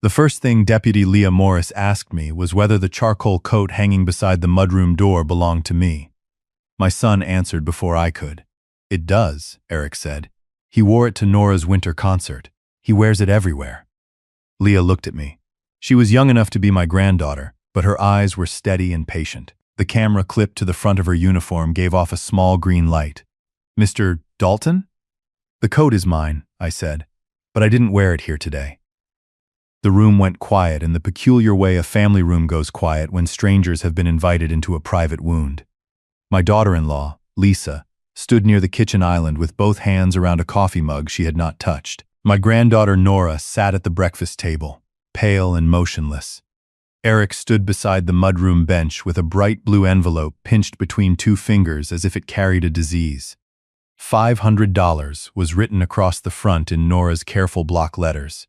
The first thing Deputy Leah Morris asked me was whether the charcoal coat hanging beside the mudroom door belonged to me. My son answered before I could. "It does," Eric said. "He wore it to Nora's winter concert. He wears it everywhere." Leah looked at me. She was young enough to be my granddaughter, but her eyes were steady and patient. The camera clipped to the front of her uniform gave off a small green light. "Mr. Dalton?" "The coat is mine," I said, "but I didn't wear it here today." The room went quiet in the peculiar way a family room goes quiet when strangers have been invited into a private wound. My daughter-in-law, Lisa, stood near the kitchen island with both hands around a coffee mug she had not touched. My granddaughter Nora sat at the breakfast table, pale and motionless. Eric stood beside the mudroom bench with a bright blue envelope pinched between two fingers as if it carried a disease. $500 was written across the front in Nora's careful block letters.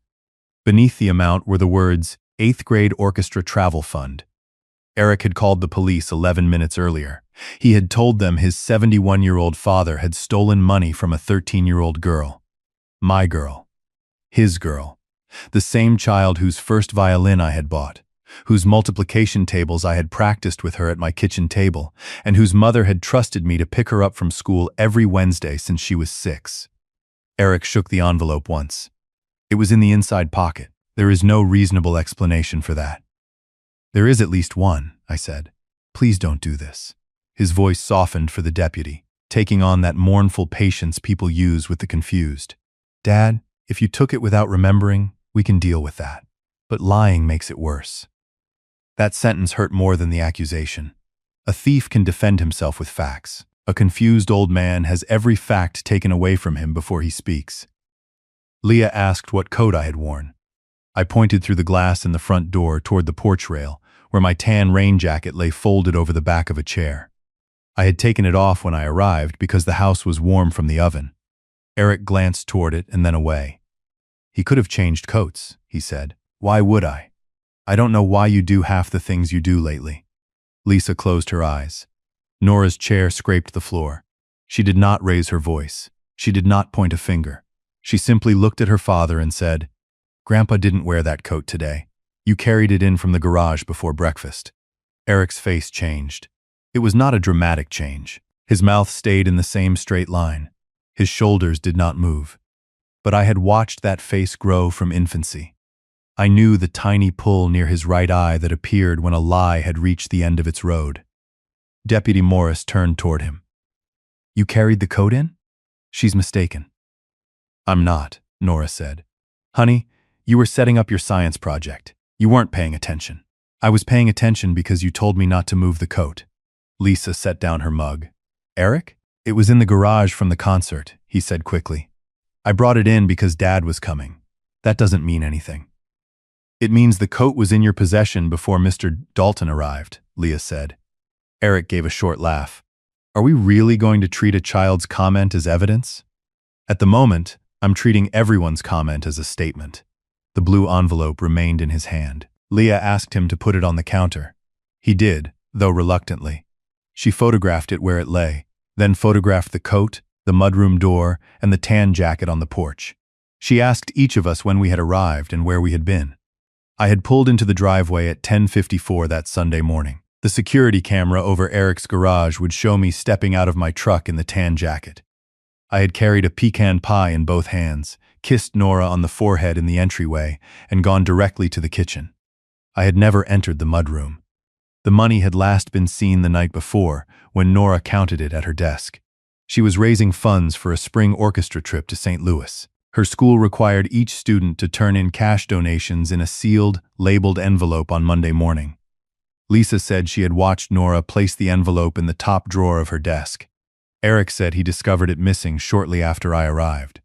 Beneath the amount were the words, 8th grade orchestra travel fund. Eric had called the police 11 minutes earlier. He had told them his 71-year-old father had stolen money from a 13-year-old girl. My girl. His girl. The same child whose first violin I had bought, whose multiplication tables I had practiced with her at my kitchen table, and whose mother had trusted me to pick her up from school every Wednesday since she was 6. Eric shook the envelope once. "It was in the inside pocket. There is no reasonable explanation for that." "There is at least one," I said. "Please don't do this." His voice softened for the deputy, taking on that mournful patience people use with the confused. "Dad, if you took it without remembering, we can deal with that. But lying makes it worse." That sentence hurt more than the accusation. A thief can defend himself with facts. A confused old man has every fact taken away from him before he speaks. Leah asked what coat I had worn. I pointed through the glass in the front door toward the porch rail, where my tan rain jacket lay folded over the back of a chair. I had taken it off when I arrived because the house was warm from the oven. Eric glanced toward it and then away. "He could have changed coats," he said. "Why would I? I don't know why you do half the things you do lately." Lisa closed her eyes. Nora's chair scraped the floor. She did not raise her voice. She did not point a finger. She simply looked at her father and said, "Grandpa didn't wear that coat today. You carried it in from the garage before breakfast." Eric's face changed. It was not a dramatic change. His mouth stayed in the same straight line. His shoulders did not move. But I had watched that face grow from infancy. I knew the tiny pull near his right eye that appeared when a lie had reached the end of its road. Deputy Morris turned toward him. "You carried the coat in? She's mistaken." "I'm not," Nora said. "Honey, you were setting up your science project. You weren't paying attention." "I was paying attention because you told me not to move the coat." Lisa set down her mug. "Eric? It was in the garage from the concert," he said quickly. "I brought it in because Dad was coming. That doesn't mean anything." "It means the coat was in your possession before Mr. Dalton arrived," Leah said. Eric gave a short laugh. "Are we really going to treat a child's comment as evidence?" "At the moment, I'm treating everyone's comment as a statement." The blue envelope remained in his hand. Leah asked him to put it on the counter. He did, though reluctantly. She photographed it where it lay, then photographed the coat, the mudroom door, and the tan jacket on the porch. She asked each of us when we had arrived and where we had been. I had pulled into the driveway at 10:54 that Sunday morning. The security camera over Eric's garage would show me stepping out of my truck in the tan jacket. I had carried a pecan pie in both hands, kissed Nora on the forehead in the entryway, and gone directly to the kitchen. I had never entered the mudroom. The money had last been seen the night before, when Nora counted it at her desk. She was raising funds for a spring orchestra trip to St. Louis. Her school required each student to turn in cash donations in a sealed, labeled envelope on Monday morning. Lisa said she had watched Nora place the envelope in the top drawer of her desk. Eric said he discovered it missing shortly after I arrived.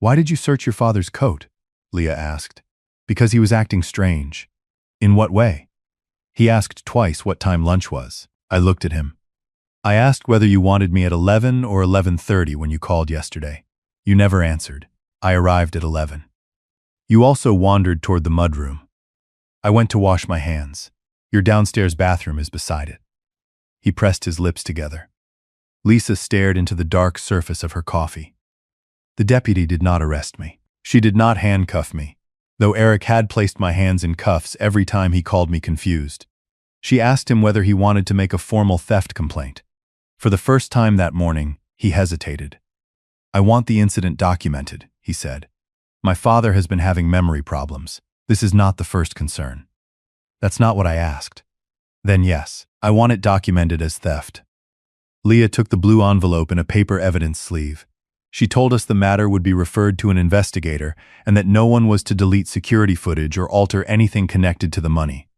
"Why did you search your father's coat?" Leah asked. "Because he was acting strange." "In what way?" "He asked twice what time lunch was." I looked at him. "I asked whether you wanted me at 11 or 11:30 when you called yesterday. You never answered. I arrived at 11. You also wandered toward the mudroom. I went to wash my hands. Your downstairs bathroom is beside it." He pressed his lips together. Lisa stared into the dark surface of her coffee. "The deputy did not arrest me. She did not handcuff me. though Eric had placed my hands in cuffs every time he called me confused. She asked him whether he wanted to make a formal theft complaint. For the first time that morning, he hesitated. "I want the incident documented," he said. "My father has been having memory problems. This is not the first concern." "That's not what I asked." "Then yes, I want it documented as theft." Leah took the blue envelope in a paper evidence sleeve. She told us the matter would be referred to an investigator and that no one was to delete security footage or alter anything connected to the money.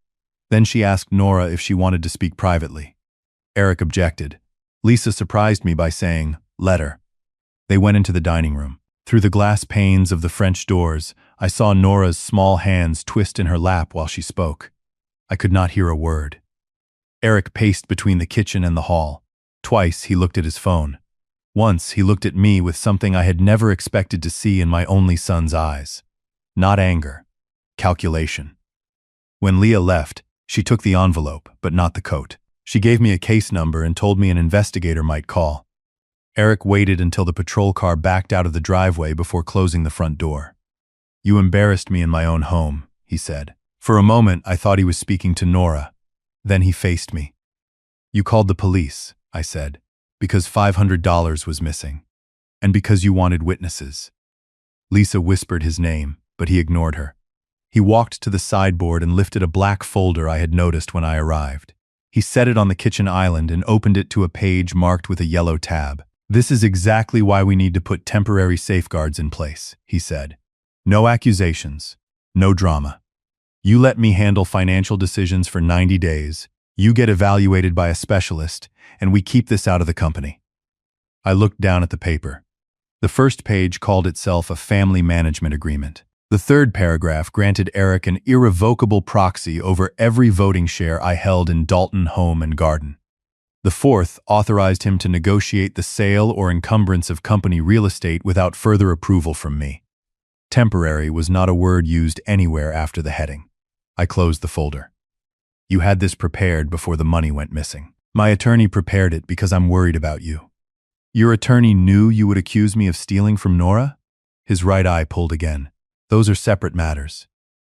Then she asked Nora if she wanted to speak privately. Eric objected. Lisa surprised me by saying, "Let her." They went into the dining room. Through the glass panes of the French doors, I saw Nora's small hands twist in her lap while she spoke. I could not hear a word. Eric paced between the kitchen and the hall. Twice he looked at his phone. Once he looked at me with something I had never expected to see in my only son's eyes. Not anger. Calculation. When Leah left, she took the envelope, but not the coat. She gave me a case number and told me an investigator might call. Eric waited until the patrol car backed out of the driveway before closing the front door. "You embarrassed me in my own home," he said. For a moment, I thought he was speaking to Nora. Then he faced me. "You called the police," I said, "because $500 was missing. And because you wanted witnesses." Lisa whispered his name, but he ignored her. He walked to the sideboard and lifted a black folder I had noticed when I arrived. He set it on the kitchen island and opened it to a page marked with a yellow tab. "This is exactly why we need to put temporary safeguards in place," he said. "No accusations. No drama. You let me handle financial decisions for 90 days. You get evaluated by a specialist, and we keep this out of the company." I looked down at the paper. The first page called itself a family management agreement. The third paragraph granted Eric an irrevocable proxy over every voting share I held in Dalton Home and Garden. The fourth authorized him to negotiate the sale or encumbrance of company real estate without further approval from me. Temporary was not a word used anywhere after the heading. I closed the folder. "You had this prepared before the money went missing." "My attorney prepared it because I'm worried about you." "Your attorney knew you would accuse me of stealing from Nora?" His right eye pulled again. "Those are separate matters."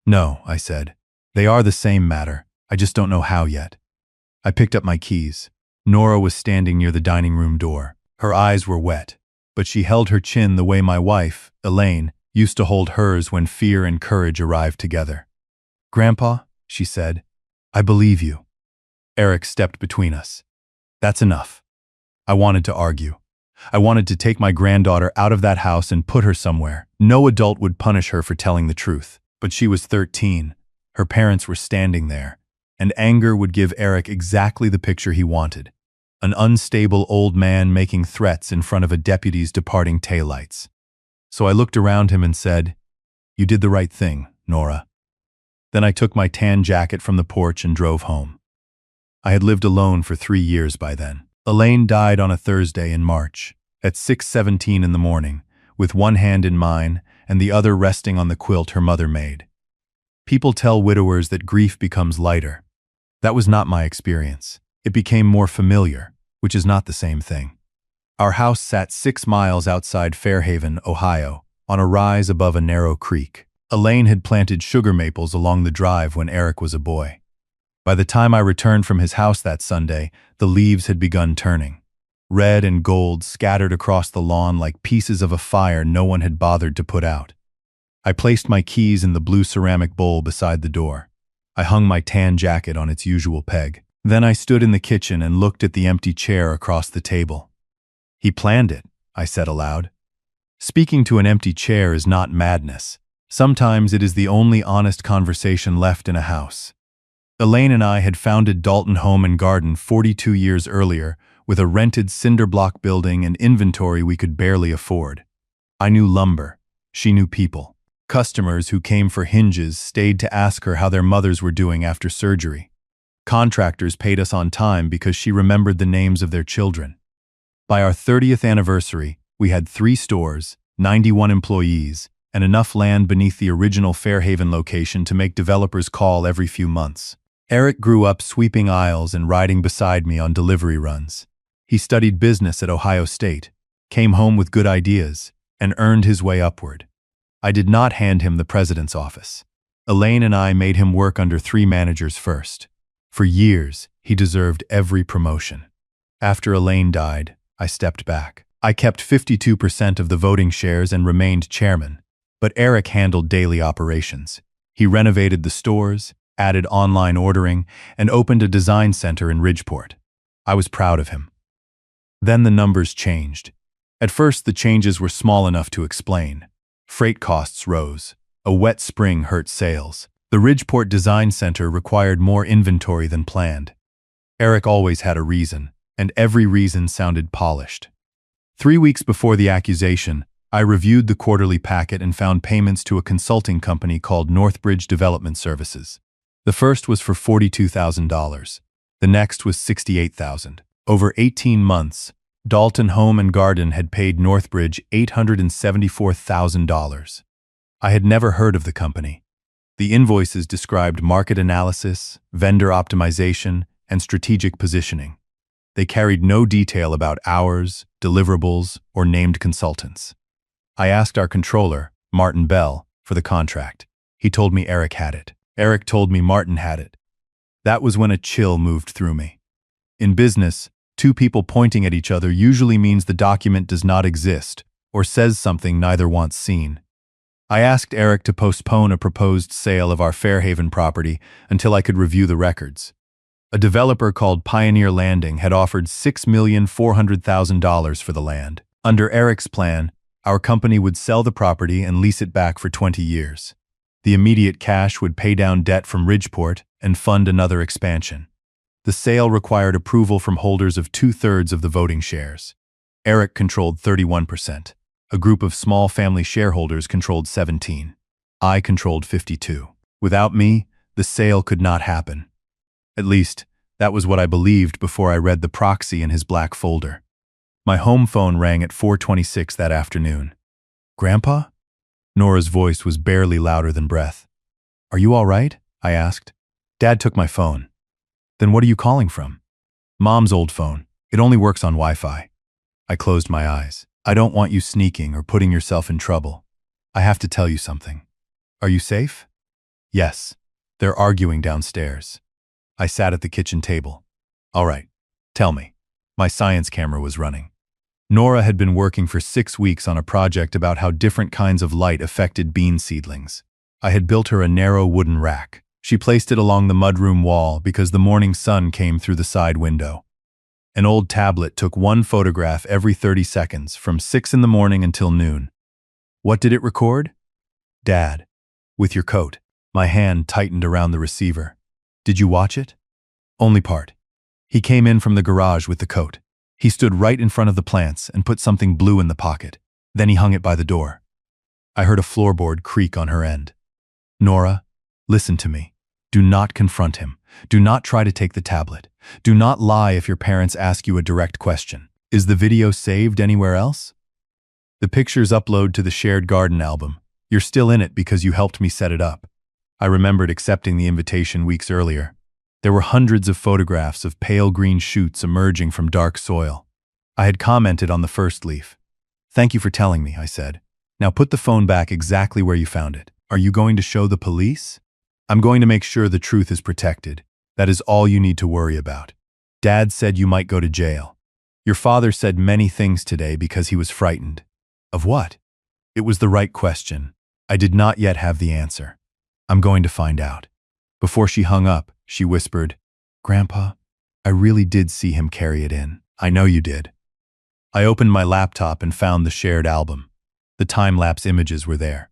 "No," I said. "They are the same matter. I just don't know how yet." I picked up my keys. Nora was standing near the dining room door. Her eyes were wet, but she held her chin the way my wife, Elaine, used to hold hers when fear and courage arrived together. "Grandpa," she said, "I believe you." Eric stepped between us. "That's enough." I wanted to argue. I wanted to take my granddaughter out of that house and put her somewhere. No adult would punish her for telling the truth. But she was 13. Her parents were standing there. And anger would give Eric exactly the picture he wanted. An unstable old man making threats in front of a deputy's departing taillights. So I looked around him and said, "You did the right thing, Nora." Then I took my tan jacket from the porch and drove home. I had lived alone for 3 years by then. Elaine died on a Thursday in March, at 6:17 in the morning, with one hand in mine and the other resting on the quilt her mother made. People tell widowers that grief becomes lighter. That was not my experience. It became more familiar, which is not the same thing. Our house sat 6 miles outside Fairhaven, Ohio, on a rise above a narrow creek. Elaine had planted sugar maples along the drive when Eric was a boy. By the time I returned from his house that Sunday, the leaves had begun turning. Red and gold scattered across the lawn like pieces of a fire no one had bothered to put out. I placed my keys in the blue ceramic bowl beside the door. I hung my tan jacket on its usual peg. Then I stood in the kitchen and looked at the empty chair across the table. "He planned it," I said aloud. Speaking to an empty chair is not madness. Sometimes it is the only honest conversation left in a house. Elaine and I had founded Dalton Home and Garden 42 years earlier with a rented cinder block building and inventory we could barely afford. I knew lumber. She knew people. Customers who came for hinges stayed to ask her how their mothers were doing after surgery. Contractors paid us on time because she remembered the names of their children. By our 30th anniversary, we had 3 stores, 91 employees, and enough land beneath the original Fairhaven location to make developers call every few months. Eric grew up sweeping aisles and riding beside me on delivery runs. He studied business at Ohio State, came home with good ideas, and earned his way upward. I did not hand him the president's office. Elaine and I made him work under 3 managers first. For years, he deserved every promotion. After Elaine died, I stepped back. I kept 52% of the voting shares and remained chairman, but Eric handled daily operations. He renovated the stores, added online ordering, and opened a design center in Ridgeport. I was proud of him. Then the numbers changed. At first, the changes were small enough to explain. Freight costs rose. A wet spring hurt sales. The Ridgeport Design Center required more inventory than planned. Eric always had a reason, and every reason sounded polished. 3 weeks before the accusation, I reviewed the quarterly packet and found payments to a consulting company called Northbridge Development Services. The first was for $42,000. The next was $68,000. Over 18 months, Dalton Home and Garden had paid Northbridge $874,000. I had never heard of the company. The invoices described market analysis, vendor optimization, and strategic positioning. They carried no detail about hours, deliverables, or named consultants. I asked our controller, Martin Bell, for the contract. He told me Eric had it. Eric told me Martin had it. That was when a chill moved through me. In business, 2 people pointing at each other usually means the document does not exist or says something neither wants seen. I asked Eric to postpone a proposed sale of our Fairhaven property until I could review the records. A developer called Pioneer Landing had offered $6,400,000 for the land. Under Eric's plan, our company would sell the property and lease it back for 20 years. The immediate cash would pay down debt from Ridgeport and fund another expansion. The sale required approval from holders of 2/3 of the voting shares. Eric controlled 31%. A group of small family shareholders controlled 17%. I controlled 52%. Without me, the sale could not happen. At least, that was what I believed before I read the proxy in his black folder. My home phone rang at 4:26 that afternoon. "Grandpa?" Nora's voice was barely louder than breath. "Are you all right?" I asked. Dad took my phone. "Then what are you calling from?" "Mom's old phone. It only works on Wi-Fi." I closed my eyes. "I don't want you sneaking or putting yourself in trouble. I have to tell you something. Are you safe?" "Yes. They're arguing downstairs." I sat at the kitchen table. "All right. Tell me." My science camera was running. Nora had been working for 6 weeks on a project about how different kinds of light affected bean seedlings. I had built her a narrow wooden rack. She placed it along the mudroom wall because the morning sun came through the side window. An old tablet took 1 photograph every 30 seconds from 6 in the morning until noon. What did it record? "Dad, with your coat." My hand tightened around the receiver. "Did you watch it?" "Only part. He came in from the garage with the coat. He stood right in front of the plants and put something blue in the pocket. Then he hung it by the door." I heard a floorboard creak on her end. "Nora, listen to me. Do not confront him. Do not try to take the tablet. Do not lie if your parents ask you a direct question. Is the video saved anywhere else?" "The pictures upload to the shared garden album. You're still in it because you helped me set it up." I remembered accepting the invitation weeks earlier. There were hundreds of photographs of pale green shoots emerging from dark soil. I had commented on the first leaf. "Thank you for telling me," I said. "Now put the phone back exactly where you found it. Are you going to show the police?" "I'm going to make sure the truth is protected. That is all you need to worry about. Dad said you might go to jail. Your father said many things today because he was frightened." "Of what?" It was the right question. I did not yet have the answer. "I'm going to find out." Before she hung up, she whispered, "Grandpa, I really did see him carry it in." "I know you did." I opened my laptop and found the shared album. The time-lapse images were there.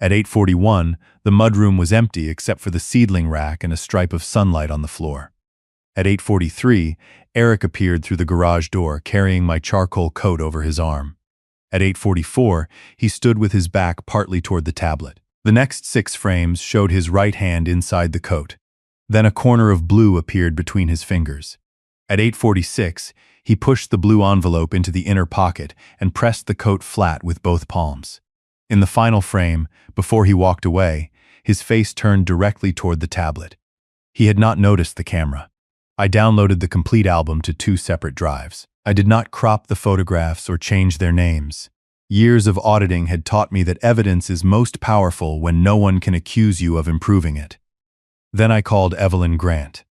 At 8:41, the mudroom was empty except for the seedling rack and a stripe of sunlight on the floor. At 8:43, Eric appeared through the garage door carrying my charcoal coat over his arm. At 8:44, he stood with his back partly toward the tablet. The next 6 frames showed his right hand inside the coat. Then a corner of blue appeared between his fingers. At 8:46, he pushed the blue envelope into the inner pocket and pressed the coat flat with both palms. In the final frame, before he walked away, his face turned directly toward the tablet. He had not noticed the camera. I downloaded the complete album to 2 separate drives. I did not crop the photographs or change their names. Years of auditing had taught me that evidence is most powerful when no one can accuse you of improving it. Then I called Evelyn Grant.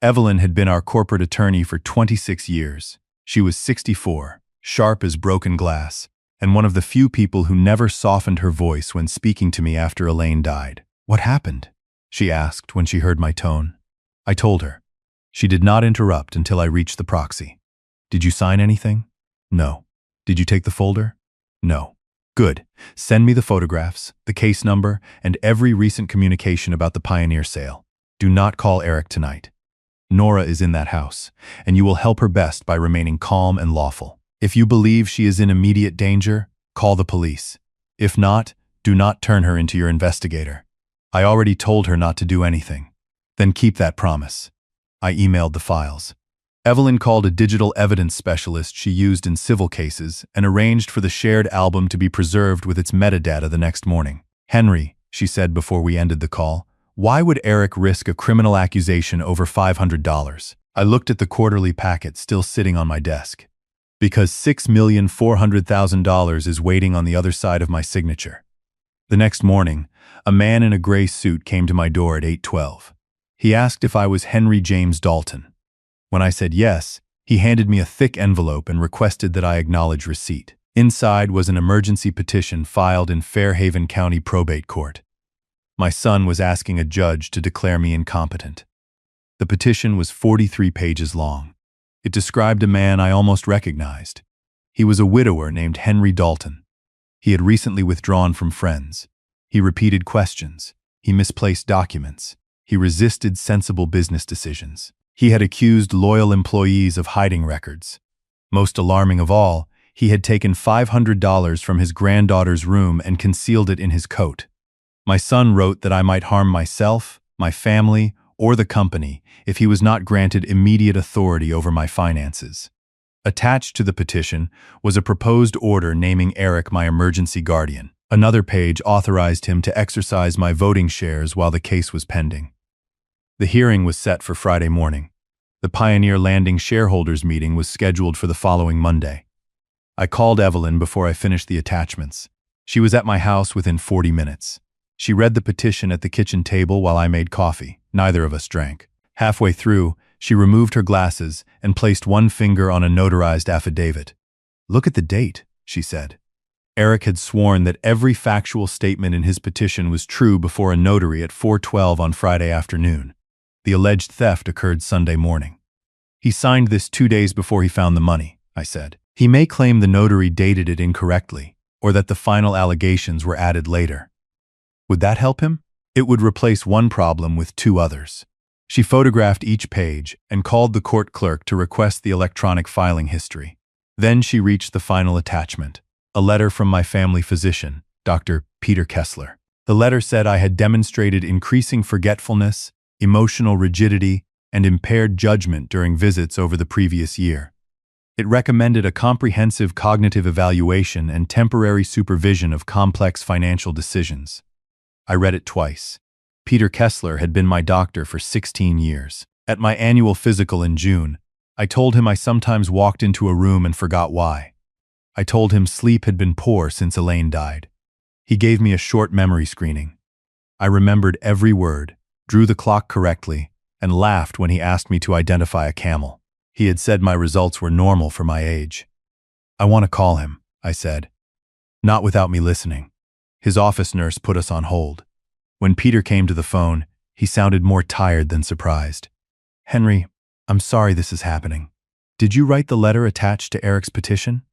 Evelyn had been our corporate attorney for 26 years. She was 64, sharp as broken glass, and one of the few people who never softened her voice when speaking to me after Elaine died. "What happened?" she asked when she heard my tone. I told her. She did not interrupt until I reached the proxy. "Did you sign anything?" "No." "Did you take the folder?" "No." "Good. Send me the photographs, the case number, and every recent communication about the Pioneer sale. Do not call Eric tonight. Nora is in that house, and you will help her best by remaining calm and lawful. If you believe she is in immediate danger, call the police. If not, do not turn her into your investigator. I already told her not to do anything. Then keep that promise." I emailed the files. Evelyn called a digital evidence specialist she used in civil cases and arranged for the shared album to be preserved with its metadata the next morning. "Henry," she said before we ended the call, "why would Eric risk a criminal accusation over $500? I looked at the quarterly packet still sitting on my desk. "Because $6,400,000 is waiting on the other side of my signature." The next morning, a man in a gray suit came to my door at 8:12. He asked if I was Henry James Dalton. When I said yes, he handed me a thick envelope and requested that I acknowledge receipt. Inside was an emergency petition filed in Fairhaven County Probate Court. My son was asking a judge to declare me incompetent. The petition was 43 pages long. It described a man I almost recognized. He was a widower named Henry Dalton. He had recently withdrawn from Friends. He repeated questions. He misplaced documents. He resisted sensible business decisions. He had accused loyal employees of hiding records. Most alarming of all, he had taken $500 from his granddaughter's room and concealed it in his coat. My son wrote that I might harm myself, my family, or the company if he was not granted immediate authority over my finances. Attached to the petition was a proposed order naming Eric my emergency guardian. Another page authorized him to exercise my voting shares while the case was pending. The hearing was set for Friday morning. The Pioneer Landing shareholders meeting was scheduled for the following Monday. I called Evelyn before I finished the attachments. She was at my house within 40 minutes. She read the petition at the kitchen table while I made coffee. Neither of us drank. Halfway through, she removed her glasses and placed one finger on a notarized affidavit. "Look at the date," she said. Eric had sworn that every factual statement in his petition was true before a notary at 4:12 on Friday afternoon. The alleged theft occurred Sunday morning. "He signed this 2 days before he found the money," I said. "He may claim the notary dated it incorrectly, or that the final allegations were added later. Would that help him? It would replace one problem with 2 others." She photographed each page and called the court clerk to request the electronic filing history. Then she reached the final attachment, a letter from my family physician, Dr. Peter Kessler. The letter said I had demonstrated increasing forgetfulness, emotional rigidity, and impaired judgment during visits over the previous year. It recommended a comprehensive cognitive evaluation and temporary supervision of complex financial decisions. I read it twice. Peter Kessler had been my doctor for 16 years. At my annual physical in June, I told him I sometimes walked into a room and forgot why. I told him sleep had been poor since Elaine died. He gave me a short memory screening. I remembered every word, drew the clock correctly, and laughed when he asked me to identify a camel. He had said my results were normal for my age. "I want to call him," I said. Not without me listening. His office nurse put us on hold. When Peter came to the phone, he sounded more tired than surprised. "Henry, I'm sorry this is happening. Did you write the letter attached to Eric's petition?"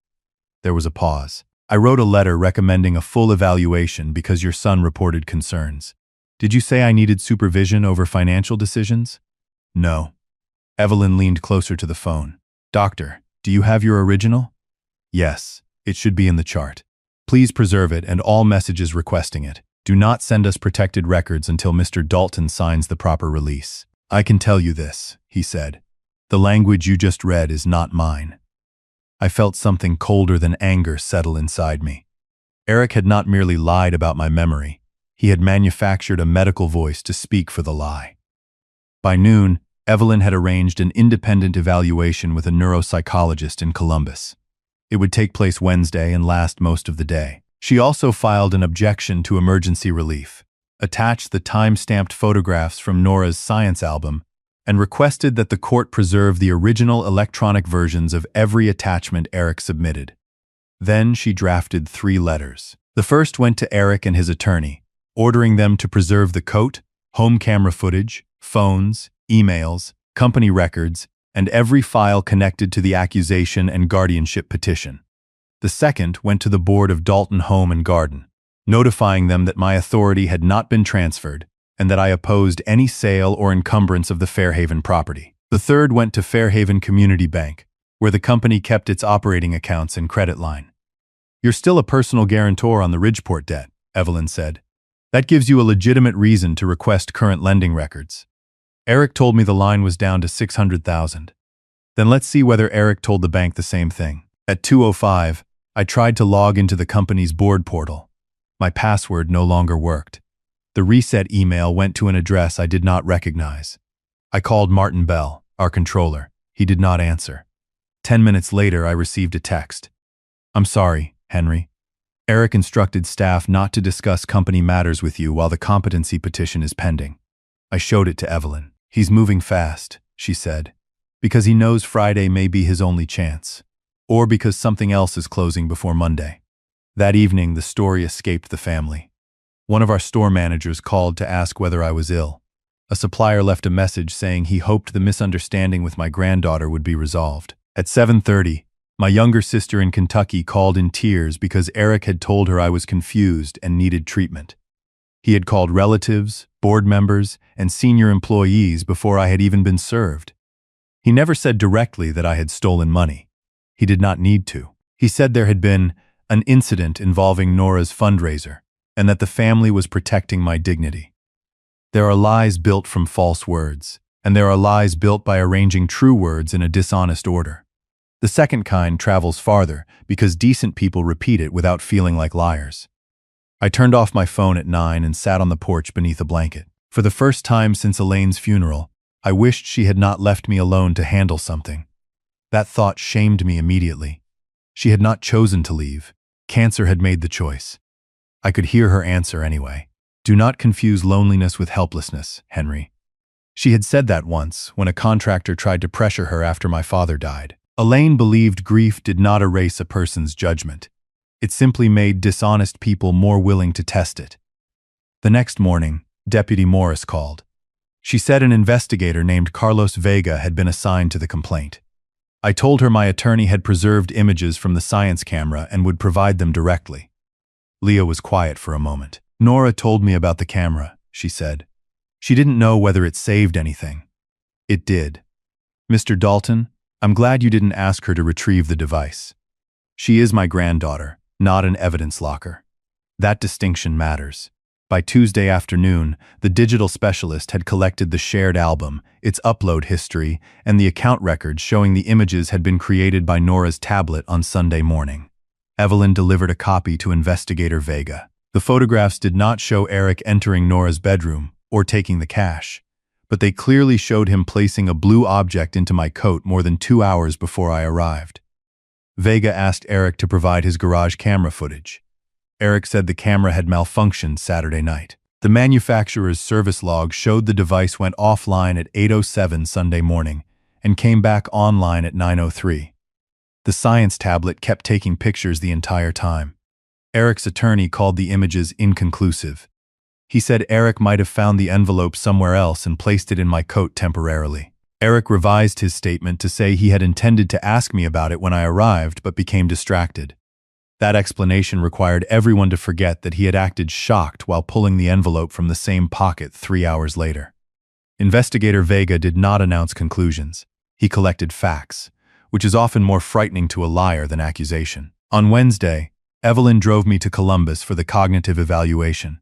There was a pause. "I wrote a letter recommending a full evaluation because your son reported concerns. Did you say I needed supervision over financial decisions?" "No." Evelyn leaned closer to the phone. "Doctor, do you have your original?" "Yes, it should be in the chart. Please preserve it and all messages requesting it. Do not send us protected records until Mr. Dalton signs the proper release." "I can tell you this," he said. "The language you just read is not mine." I felt something colder than anger settle inside me. Eric had not merely lied about my memory. He had manufactured a medical voice to speak for the lie. By noon, Evelyn had arranged an independent evaluation with a neuropsychologist in Columbus. It would take place Wednesday and last most of the day. She also filed an objection to emergency relief, attached the time-stamped photographs from Nora's science album, and requested that the court preserve the original electronic versions of every attachment Eric submitted. Then she drafted 3 letters. The first went to Eric and his attorney, ordering them to preserve the coat, home camera footage, phones, emails, company records, and every file connected to the accusation and guardianship petition. The second went to the board of Dalton Home and Garden, notifying them that my authority had not been transferred and that I opposed any sale or encumbrance of the Fairhaven property. The third went to Fairhaven Community Bank, where the company kept its operating accounts and credit line. "You're still a personal guarantor on the Ridgeport debt," Evelyn said. "That gives you a legitimate reason to request current lending records." Eric told me the line was down to $600,000. Then let's see whether Eric told the bank the same thing. At 2:05, I tried to log into the company's board portal. My password no longer worked. The reset email went to an address I did not recognize. I called Martin Bell, our controller. He did not answer. 10 minutes later, I received a text. "I'm sorry, Henry. Eric instructed staff not to discuss company matters with you while the competency petition is pending." I showed it to Evelyn. "He's moving fast," she said, "because he knows Friday may be his only chance, or because something else is closing before Monday." That evening, the story escaped the family. One of our store managers called to ask whether I was ill. A supplier left a message saying he hoped the misunderstanding with my granddaughter would be resolved. At 7:30, my younger sister in Kentucky called in tears because Eric had told her I was confused and needed treatment. He had called relatives, board members, and senior employees before I had even been served. He never said directly that I had stolen money. He did not need to. He said there had been an incident involving Nora's fundraiser, and that the family was protecting my dignity. There are lies built from false words, and there are lies built by arranging true words in a dishonest order. The second kind travels farther because decent people repeat it without feeling like liars. I turned off my phone at 9 and sat on the porch beneath a blanket. For the first time since Elaine's funeral, I wished she had not left me alone to handle something. That thought shamed me immediately. She had not chosen to leave. Cancer had made the choice. I could hear her answer anyway. "Do not confuse loneliness with helplessness, Henry." She had said that once when a contractor tried to pressure her after my father died. Elaine believed grief did not erase a person's judgment. It simply made dishonest people more willing to test it. The next morning, Deputy Morris called. She said an investigator named Carlos Vega had been assigned to the complaint. I told her my attorney had preserved images from the science camera and would provide them directly. Leah was quiet for a moment. "Nora told me about the camera," she said. "She didn't know whether it saved anything." "It did. Mr. Dalton, I'm glad you didn't ask her to retrieve the device. She is my granddaughter, not an evidence locker. That distinction matters." By Tuesday afternoon, the digital specialist had collected the shared album, its upload history, and the account records showing the images had been created by Nora's tablet on Sunday morning. Evelyn delivered a copy to Investigator Vega. The photographs did not show Eric entering Nora's bedroom or taking the cash, but they clearly showed him placing a blue object into my coat more than 2 hours before I arrived. Vega asked Eric to provide his garage camera footage. Eric said the camera had malfunctioned Saturday night. The manufacturer's service log showed the device went offline at 8:07 Sunday morning and came back online at 9:03. The science tablet kept taking pictures the entire time. Eric's attorney called the images inconclusive. He said Eric might have found the envelope somewhere else and placed it in my coat temporarily. Eric revised his statement to say he had intended to ask me about it when I arrived but became distracted. That explanation required everyone to forget that he had acted shocked while pulling the envelope from the same pocket 3 hours later. Investigator Vega did not announce conclusions. He collected facts, which is often more frightening to a liar than accusation. On Wednesday, Evelyn drove me to Columbus for the cognitive evaluation.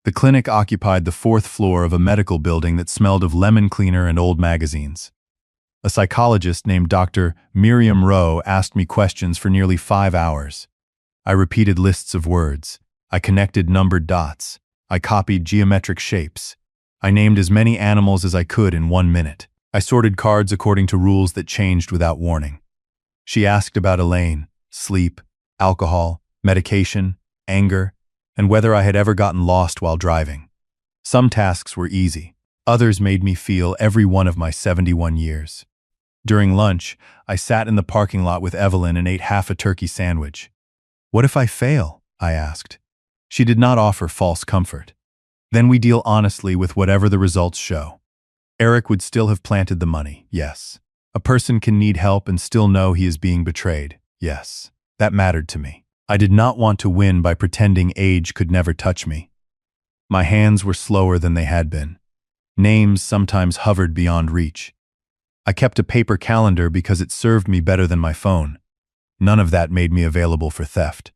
The clinic occupied the 4th floor of a medical building that smelled of lemon cleaner and old magazines. A psychologist named Dr. Miriam Rowe asked me questions for nearly 5 hours. I repeated lists of words. I connected numbered dots. I copied geometric shapes. I named as many animals as I could in 1 minute. I sorted cards according to rules that changed without warning. She asked about Elaine, sleep, alcohol, medication, anger, and whether I had ever gotten lost while driving. Some tasks were easy. Others made me feel every one of my 71 years. During lunch, I sat in the parking lot with Evelyn and ate half a turkey sandwich. "What if I fail?" I asked. She did not offer false comfort. "Then we deal honestly with whatever the results show." Eric would still have planted the money, yes. A person can need help and still know he is being betrayed, yes. That mattered to me. I did not want to win by pretending age could never touch me. My hands were slower than they had been. Names sometimes hovered beyond reach. I kept a paper calendar because it served me better than my phone. None of that made me available for theft.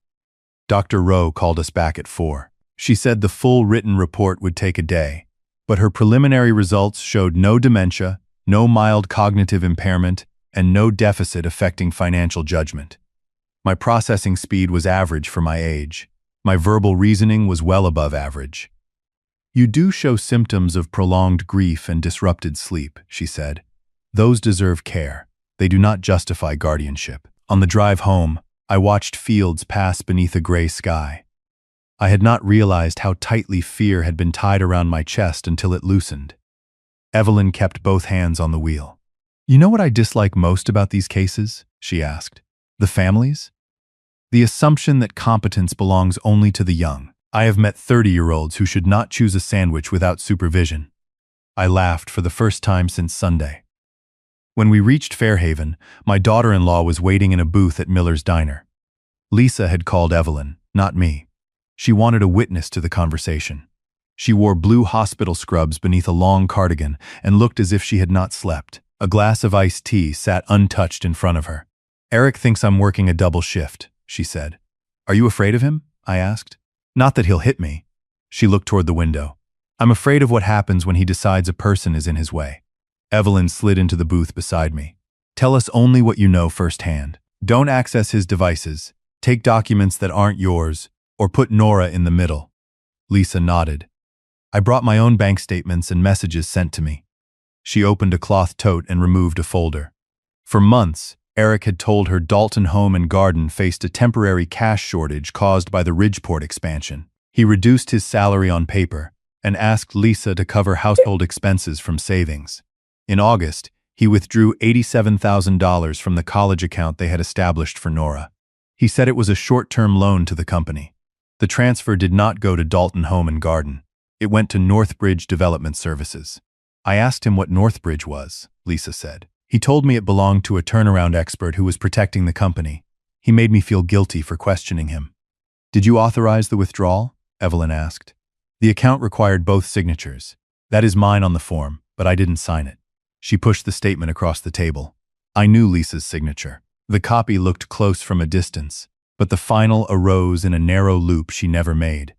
Dr. Rowe called us back at 4. She said the full written report would take a day, but her preliminary results showed no dementia, no mild cognitive impairment, and no deficit affecting financial judgment. My processing speed was average for my age. My verbal reasoning was well above average. "You do show symptoms of prolonged grief and disrupted sleep," she said. "Those deserve care. They do not justify guardianship." On the drive home, I watched fields pass beneath a gray sky. I had not realized how tightly fear had been tied around my chest until it loosened. Evelyn kept both hands on the wheel. "You know what I dislike most about these cases?" she asked. "The families? The assumption that competence belongs only to the young. I have met 30-year-olds who should not choose a sandwich without supervision." I laughed for the first time since Sunday. When we reached Fairhaven, my daughter-in-law was waiting in a booth at Miller's Diner. Lisa had called Evelyn, not me. She wanted a witness to the conversation. She wore blue hospital scrubs beneath a long cardigan and looked as if she had not slept. A glass of iced tea sat untouched in front of her. "Eric thinks I'm working a double shift," she said. "Are you afraid of him?" I asked. "Not that he'll hit me." She looked toward the window. "I'm afraid of what happens when he decides a person is in his way." Evelyn slid into the booth beside me. "Tell us only what you know firsthand. Don't access his devices, take documents that aren't yours, or put Nora in the middle." Lisa nodded. "I brought my own bank statements and messages sent to me." She opened a cloth tote and removed a folder. For months, Eric had told her Dalton Home and Garden faced a temporary cash shortage caused by the Ridgeport expansion. He reduced his salary on paper and asked Lisa to cover household expenses from savings. In August, he withdrew $87,000 from the college account they had established for Nora. He said it was a short-term loan to the company. The transfer did not go to Dalton Home and Garden. It went to Northbridge Development Services. I asked him what Northbridge was, Lisa said. He told me it belonged to a turnaround expert who was protecting the company. He made me feel guilty for questioning him. "Did you authorize the withdrawal?" Evelyn asked. "The account required both signatures. That is mine on the form, but I didn't sign it." She pushed the statement across the table. I knew Lisa's signature. The copy looked close from a distance, but the final arose in a narrow loop she never made.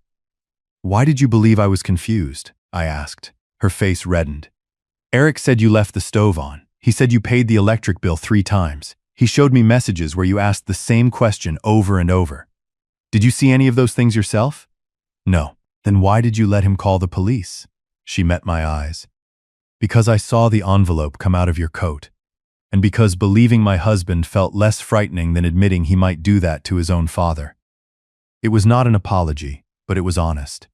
"Why did you believe I was confused?" I asked. Her face reddened. "Eric said you left the stove on. He said you paid the electric bill 3 times. He showed me messages where you asked the same question over and over. Did you see any of those things yourself?" "No." "Then why did you let him call the police?" She met my eyes. "Because I saw the envelope come out of your coat, and because believing my husband felt less frightening than admitting he might do that to his own father." It was not an apology, but it was honest.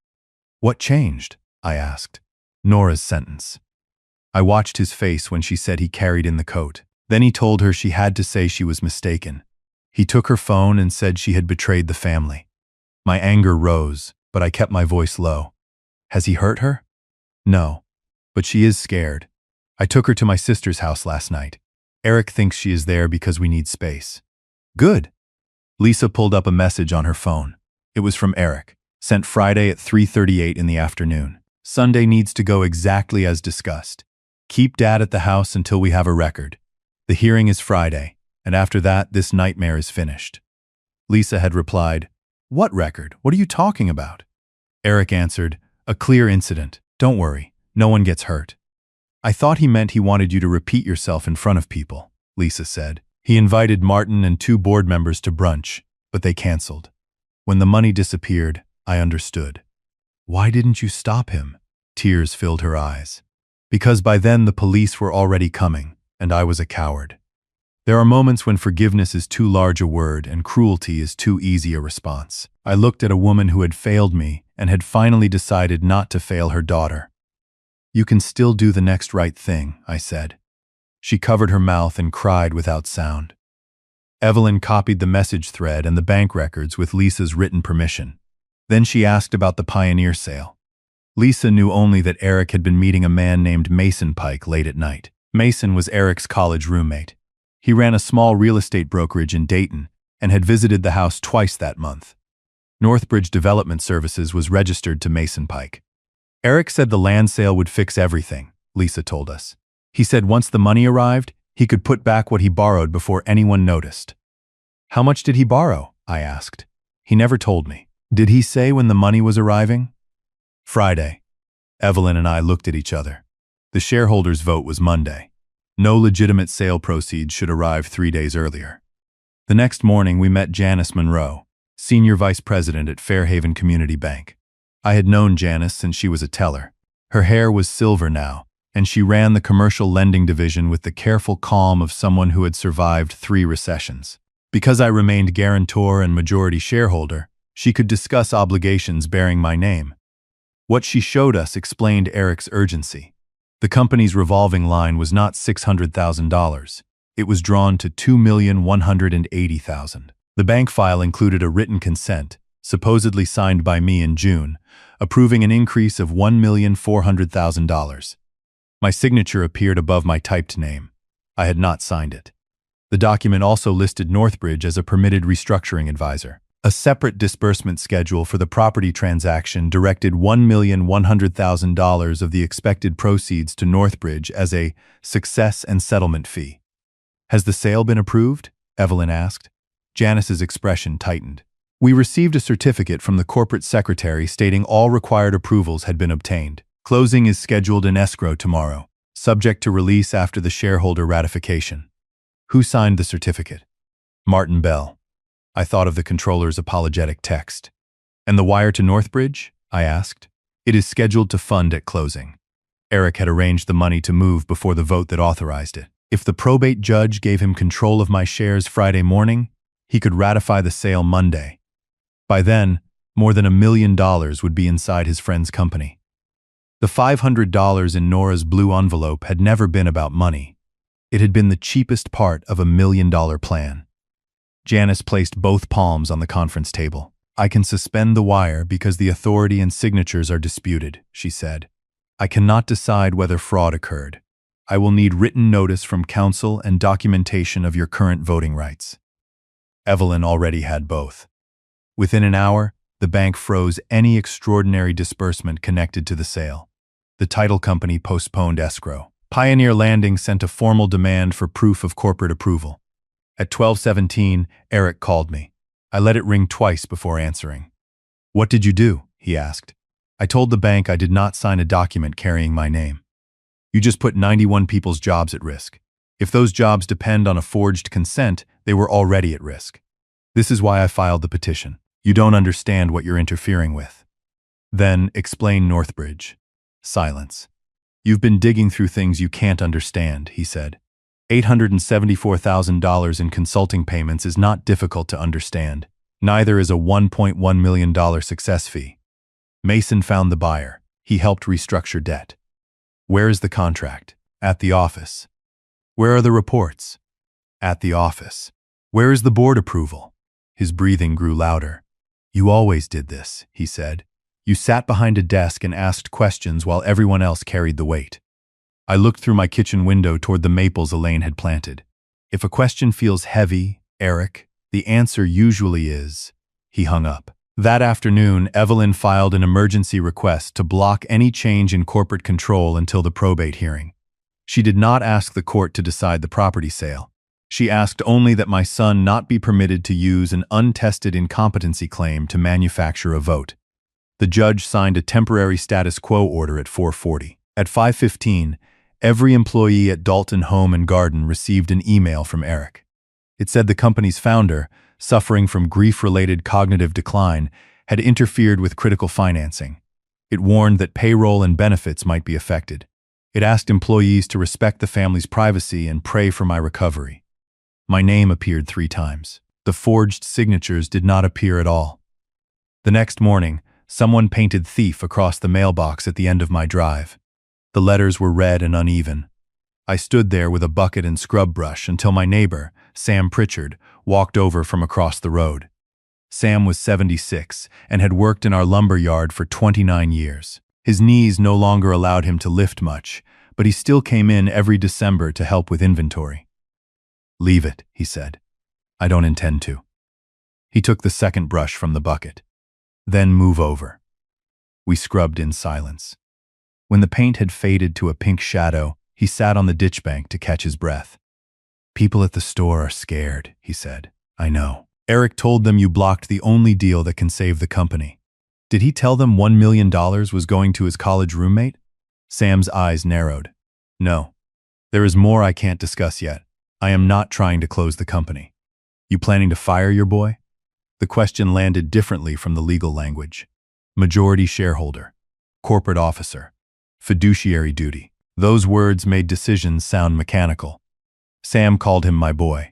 "What changed?" I asked. Nora's sentence. I watched his face when she said he carried in the coat. Then he told her she had to say she was mistaken. He took her phone and said she had betrayed the family. My anger rose, but I kept my voice low. "Has he hurt her?" "No, but she is scared. I took her to my sister's house last night. Eric thinks she is there because we need space." "Good." Lisa pulled up a message on her phone. It was from Eric, sent Friday at 3:38 in the afternoon. "Sunday needs to go exactly as discussed. Keep Dad at the house until we have a record. The hearing is Friday, and after that, this nightmare is finished." Lisa had replied, "What record? What are you talking about?" Eric answered, "A clear incident. Don't worry, no one gets hurt." "I thought he meant he wanted you to repeat yourself in front of people," Lisa said. "He invited Martin and 2 board members to brunch, but they canceled. When the money disappeared, I understood." "Why didn't you stop him?" Tears filled her eyes. "Because by then the police were already coming, and I was a coward." There are moments when forgiveness is too large a word and cruelty is too easy a response. I looked at a woman who had failed me and had finally decided not to fail her daughter. "You can still do the next right thing," I said. She covered her mouth and cried without sound. Evelyn copied the message thread and the bank records with Lisa's written permission. Then she asked about the Pioneer sale. Lisa knew only that Eric had been meeting a man named Mason Pike late at night. Mason was Eric's college roommate. He ran a small real estate brokerage in Dayton and had visited the house twice that month. Northbridge Development Services was registered to Mason Pike. Eric said the land sale would fix everything, Lisa told us. He said once the money arrived, he could put back what he borrowed before anyone noticed. "How much did he borrow?" I asked. "He never told me." "Did he say when the money was arriving?" "Friday." Evelyn and I looked at each other. The shareholders' vote was Monday. No legitimate sale proceeds should arrive 3 days earlier. The next morning we met Janice Monroe, Senior Vice President at Fairhaven Community Bank. I had known Janice since she was a teller. Her hair was silver now, and she ran the commercial lending division with the careful calm of someone who had survived 3 recessions. Because I remained guarantor and majority shareholder, she could discuss obligations bearing my name. What she showed us explained Eric's urgency. The company's revolving line was not $600,000. It was drawn to $2,180,000. The bank file included a written consent, supposedly signed by me in June, approving an increase of $1,400,000. My signature appeared above my typed name. I had not signed it. The document also listed Northbridge as a permitted restructuring advisor. A separate disbursement schedule for the property transaction directed $1,100,000 of the expected proceeds to Northbridge as a success and settlement fee. "Has the sale been approved?" Evelyn asked. Janice's expression tightened. "We received a certificate from the corporate secretary stating all required approvals had been obtained. Closing is scheduled in escrow tomorrow, subject to release after the shareholder ratification." "Who signed the certificate?" "Martin Bell." I thought of the controller's apologetic text. "And the wire to Northbridge?" I asked. "It is scheduled to fund at closing." Eric had arranged the money to move before the vote that authorized it. If the probate judge gave him control of my shares Friday morning, he could ratify the sale Monday. By then, more than $1 million would be inside his friend's company. The $500 in Nora's blue envelope had never been about money. It had been the cheapest part of $1 million plan. Janice placed both palms on the conference table. "I can suspend the wire because the authority and signatures are disputed," she said. "I cannot decide whether fraud occurred. I will need written notice from counsel and documentation of your current voting rights." Evelyn already had both. Within an hour, the bank froze any extraordinary disbursement connected to the sale. The title company postponed escrow. Pioneer Landing sent a formal demand for proof of corporate approval. At 12:17, Eric called me. I let it ring twice before answering. "What did you do?" he asked. "I told the bank I did not sign a document carrying my name." "You just put 91 people's jobs at risk. If those jobs depend on a forged consent, they were already at risk. This is why I filed the petition. You don't understand what you're interfering with." "Then explain Northbridge." Silence. "You've been digging through things you can't understand," he said. $874,000 in consulting payments is not difficult to understand. Neither is a $1.1 million success fee. Mason found the buyer. He helped restructure debt. "Where is the contract?" "At the office." "Where are the reports?" "At the office." "Where is the board approval?" His breathing grew louder. "You always did this," he said. "You sat behind a desk and asked questions while everyone else carried the weight." I looked through my kitchen window toward the maples Elaine had planted. "If a question feels heavy, Eric, the answer usually is..." He hung up. That afternoon, Evelyn filed an emergency request to block any change in corporate control until the probate hearing. She did not ask the court to decide the property sale. She asked only that my son not be permitted to use an untested incompetency claim to manufacture a vote. The judge signed a temporary status quo order at 4:40. At 5:15, every employee at Dalton Home and Garden received an email from Eric. It said the company's founder, suffering from grief-related cognitive decline, had interfered with critical financing. It warned that payroll and benefits might be affected. It asked employees to respect the family's privacy and pray for my recovery. My name appeared 3 times. The forged signatures did not appear at all. The next morning, someone painted thief across the mailbox at the end of my drive. The letters were red and uneven. I stood there with a bucket and scrub brush until my neighbor, Sam Pritchard, walked over from across the road. Sam was 76 and had worked in our lumber yard for 29 years. His knees no longer allowed him to lift much, but he still came in every December to help with inventory. "Leave it," he said. "I don't intend to." He took the second brush from the bucket. "Then move over." We scrubbed in silence. When the paint had faded to a pink shadow, he sat on the ditch bank to catch his breath. "People at the store are scared," he said. "I know. Eric told them you blocked the only deal that can save the company." "Did he tell them $1 million was going to his college roommate?" Sam's eyes narrowed. "No. There is more I can't discuss yet. I am not trying to close the company." "You planning to fire your boy?" The question landed differently from the legal language. Majority shareholder, corporate officer, fiduciary duty. Those words made decisions sound mechanical. Sam called him my boy.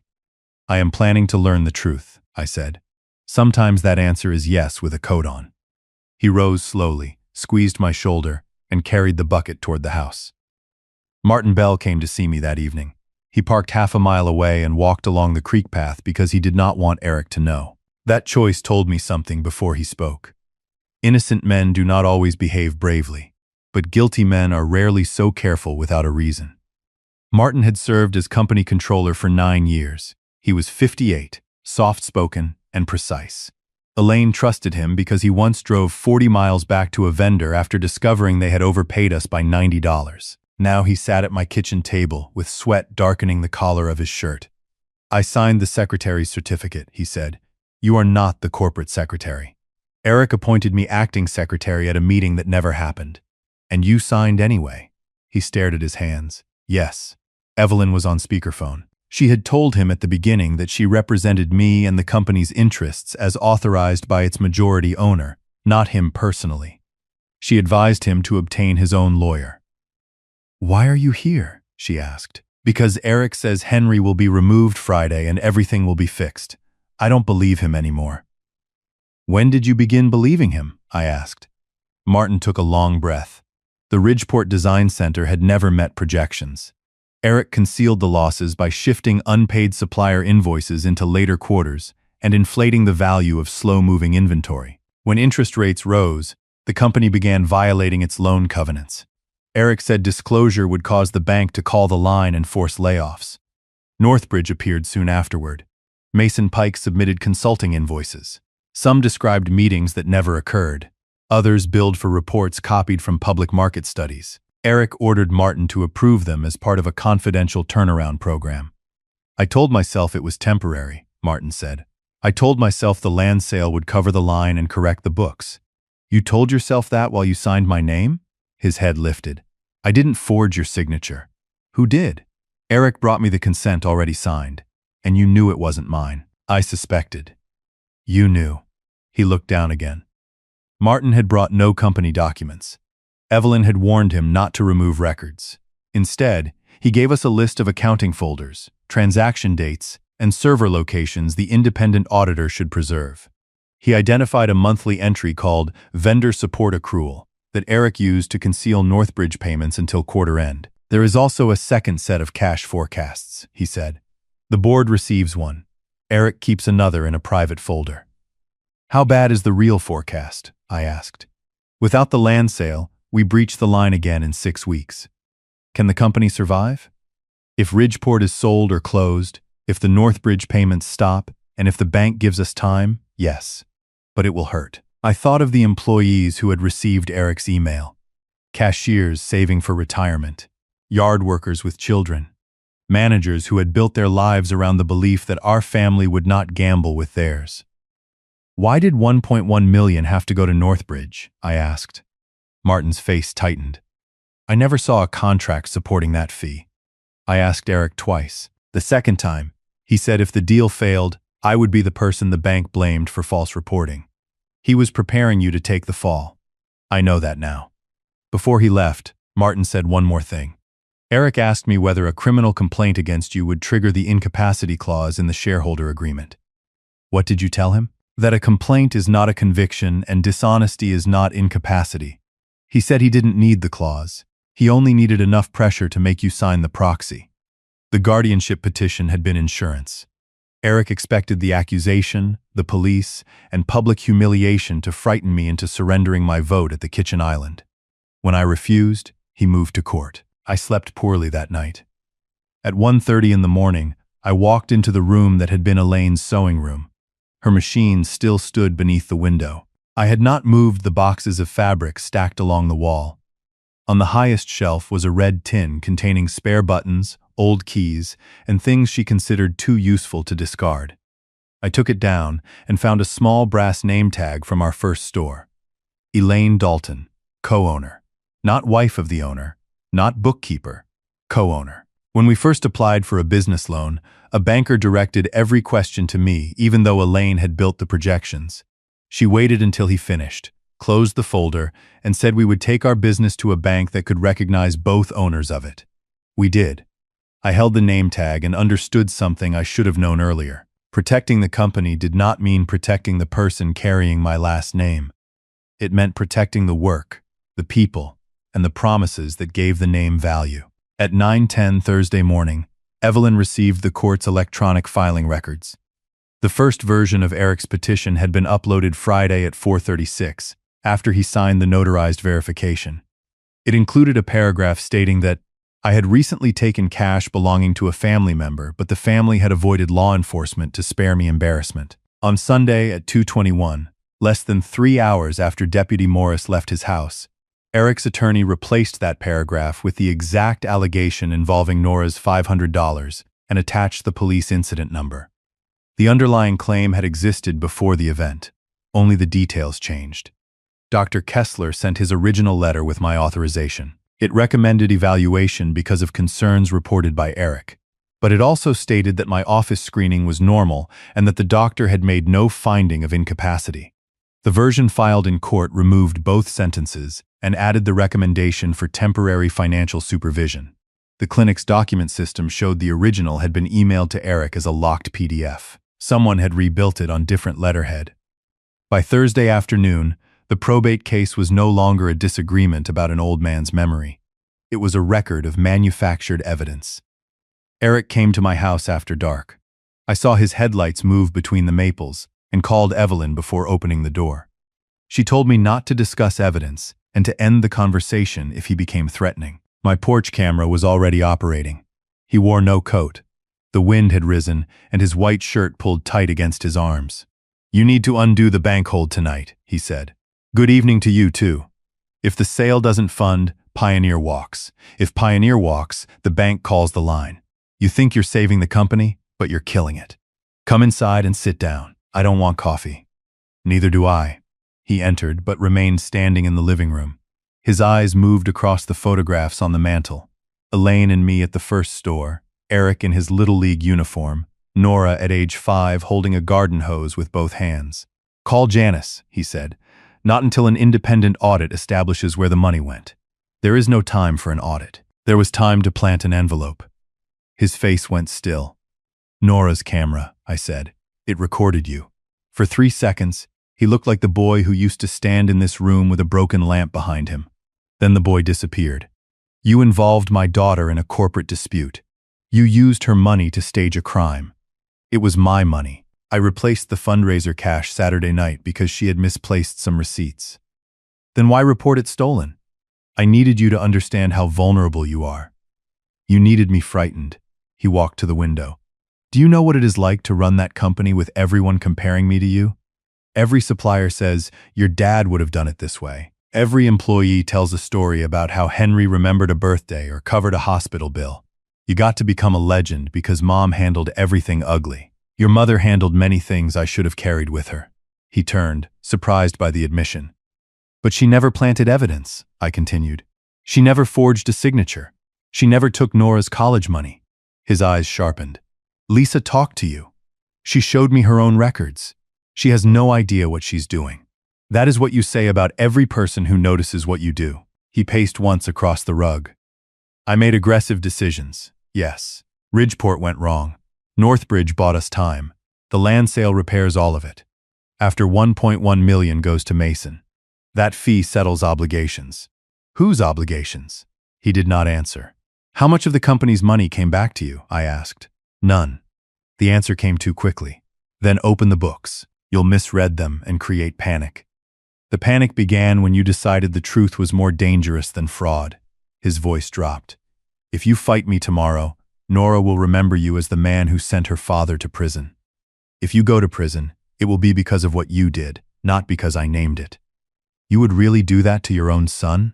"I am planning to learn the truth," I said. "Sometimes that answer is yes with a coat on." He rose slowly, squeezed my shoulder, and carried the bucket toward the house. Martin Bell came to see me that evening. He parked half a mile away and walked along the creek path because he did not want Eric to know. That choice told me something before he spoke. Innocent men do not always behave bravely, but guilty men are rarely so careful without a reason. Martin had served as company controller for 9 years. He was 58, soft-spoken, and precise. Elaine trusted him because he once drove 40 miles back to a vendor after discovering they had overpaid us by $90. Now he sat at my kitchen table with sweat darkening the collar of his shirt. "I signed the secretary's certificate," he said. "You are not the corporate secretary. Eric appointed me acting secretary at a meeting that never happened. And you signed anyway." He stared at his hands. "Yes." Evelyn was on speakerphone. She had told him at the beginning that she represented me and the company's interests as authorized by its majority owner, not him personally. She advised him to obtain his own lawyer. "Why are you here?" she asked. "Because Eric says Henry will be removed Friday and everything will be fixed. I don't believe him anymore." "When did you begin believing him?" I asked. Martin took a long breath. The Ridgeport Design Center had never met projections. Eric concealed the losses by shifting unpaid supplier invoices into later quarters and inflating the value of slow-moving inventory. When interest rates rose, the company began violating its loan covenants. Eric said disclosure would cause the bank to call the line and force layoffs. Northbridge appeared soon afterward. Mason Pike submitted consulting invoices. Some described meetings that never occurred. Others billed for reports copied from public market studies. Eric ordered Martin to approve them as part of a confidential turnaround program. "I told myself it was temporary," Martin said. "I told myself the land sale would cover the line and correct the books." "You told yourself that while you signed my name?" His head lifted. "I didn't forge your signature." "Who did?" "Eric brought me the consent already signed, and you knew it wasn't mine." "I suspected." "You knew." He looked down again. Martin had brought no company documents. Evelyn had warned him not to remove records. Instead, he gave us a list of accounting folders, transaction dates, and server locations the independent auditor should preserve. He identified a monthly entry called Vendor Support Accrual that Eric used to conceal Northbridge payments until quarter end. "There is also a second set of cash forecasts," he said. "The board receives one. Eric keeps another in a private folder." "How bad is the real forecast?" I asked. "Without the land sale, we breach the line again in 6 weeks. Can the company survive? If Ridgeport is sold or closed, if the Northbridge payments stop, and if the bank gives us time, yes. But it will hurt." I thought of the employees who had received Eric's email. Cashiers saving for retirement, yard workers with children, managers who had built their lives around the belief that our family would not gamble with theirs. "Why did $1.1 million have to go to Northbridge?" I asked. Martin's face tightened. "I never saw a contract supporting that fee." I asked Eric twice. The second time, he said if the deal failed, I would be the person the bank blamed for false reporting. "He was preparing you to take the fall. I know that now." Before he left, Martin said one more thing. Eric asked me whether a criminal complaint against you would trigger the incapacity clause in the shareholder agreement. What did you tell him? That a complaint is not a conviction and dishonesty is not incapacity. He said he didn't need the clause. He only needed enough pressure to make you sign the proxy. The guardianship petition had been insurance. Eric expected the accusation, the police, and public humiliation to frighten me into surrendering my vote at the kitchen island. When I refused, he moved to court. I slept poorly that night. At 1:30 in the morning, I walked into the room that had been Elaine's sewing room. Her machine still stood beneath the window. I had not moved the boxes of fabric stacked along the wall. On the highest shelf was a red tin containing spare buttons, old keys, and things she considered too useful to discard. I took it down and found a small brass name tag from our first store. Elaine Dalton, co-owner. Not wife of the owner, not bookkeeper, co-owner. When we first applied for a business loan, a banker directed every question to me, even though Elaine had built the projections. She waited until he finished, closed the folder, and said we would take our business to a bank that could recognize both owners of it. We did. I held the name tag and understood something I should have known earlier. Protecting the company did not mean protecting the person carrying my last name. It meant protecting the work, the people, and the promises that gave the name value. At 9:10 Thursday morning, Evelyn received the court's electronic filing records. The first version of Eric's petition had been uploaded Friday at 4:36, after he signed the notarized verification. It included a paragraph stating that I had recently taken cash belonging to a family member, but the family had avoided law enforcement to spare me embarrassment. On Sunday at 2:21, less than 3 hours after Deputy Morris left his house, Eric's attorney replaced that paragraph with the exact allegation involving Nora's $500 and attached the police incident number. The underlying claim had existed before the event. Only the details changed. Dr. Kessler sent his original letter with my authorization. It recommended evaluation because of concerns reported by Eric, but it also stated that my office screening was normal and that the doctor had made no finding of incapacity. The version filed in court removed both sentences and added the recommendation for temporary financial supervision. The clinic's document system showed the original had been emailed to Eric as a locked PDF. Someone had rebuilt it on different letterhead. By Thursday afternoon, the probate case was no longer a disagreement about an old man's memory. It was a record of manufactured evidence. Eric came to my house after dark. I saw his headlights move between the maples and called Evelyn before opening the door. She told me not to discuss evidence and to end the conversation if he became threatening. My porch camera was already operating. He wore no coat. The wind had risen and his white shirt pulled tight against his arms. "You need to undo the bank hold tonight," he said. "Good evening to you, too. If the sale doesn't fund, Pioneer walks. If Pioneer walks, the bank calls the line. You think you're saving the company, but you're killing it. Come inside and sit down. I don't want coffee." "Neither do I." He entered, but remained standing in the living room. His eyes moved across the photographs on the mantel. Elaine and me at the first store, Eric in his Little League uniform, Nora at age 5 holding a garden hose with both hands. "Call Janice," he said. "Not until an independent audit establishes where the money went." There is no time for an audit. There was time to plant an envelope. His face went still. "Nora's camera," I said. "It recorded you." For 3 seconds, he looked like the boy who used to stand in this room with a broken lamp behind him. Then the boy disappeared. "You involved my daughter in a corporate dispute. You used her money to stage a crime. It was my money. I replaced the fundraiser cash Saturday night because she had misplaced some receipts." "Then why report it stolen?" "I needed you to understand how vulnerable you are. You needed me frightened." He walked to the window. "Do you know what it is like to run that company with everyone comparing me to you? Every supplier says, 'Your dad would have done it this way.' Every employee tells a story about how Henry remembered a birthday or covered a hospital bill. You got to become a legend because Mom handled everything ugly. Your mother handled many things I should have carried with her." He turned, surprised by the admission. "But she never planted evidence," I continued. "She never forged a signature. She never took Nora's college money." His eyes sharpened. "Lisa talked to you. She showed me her own records. She has no idea what she's doing. That is what you say about every person who notices what you do." He paced once across the rug. I made aggressive decisions. Yes. Ridgeport went wrong. Northbridge bought us time. The land sale repairs all of it. After 1.1 million goes to Mason. That fee settles obligations. Whose obligations? He did not answer. How much of the company's money came back to you? I asked. None. The answer came too quickly. Then open the books. You'll misread them and create panic. The panic began when you decided the truth was more dangerous than fraud. His voice dropped. If you fight me tomorrow, Nora will remember you as the man who sent her father to prison. If you go to prison, it will be because of what you did, not because I named it. You would really do that to your own son?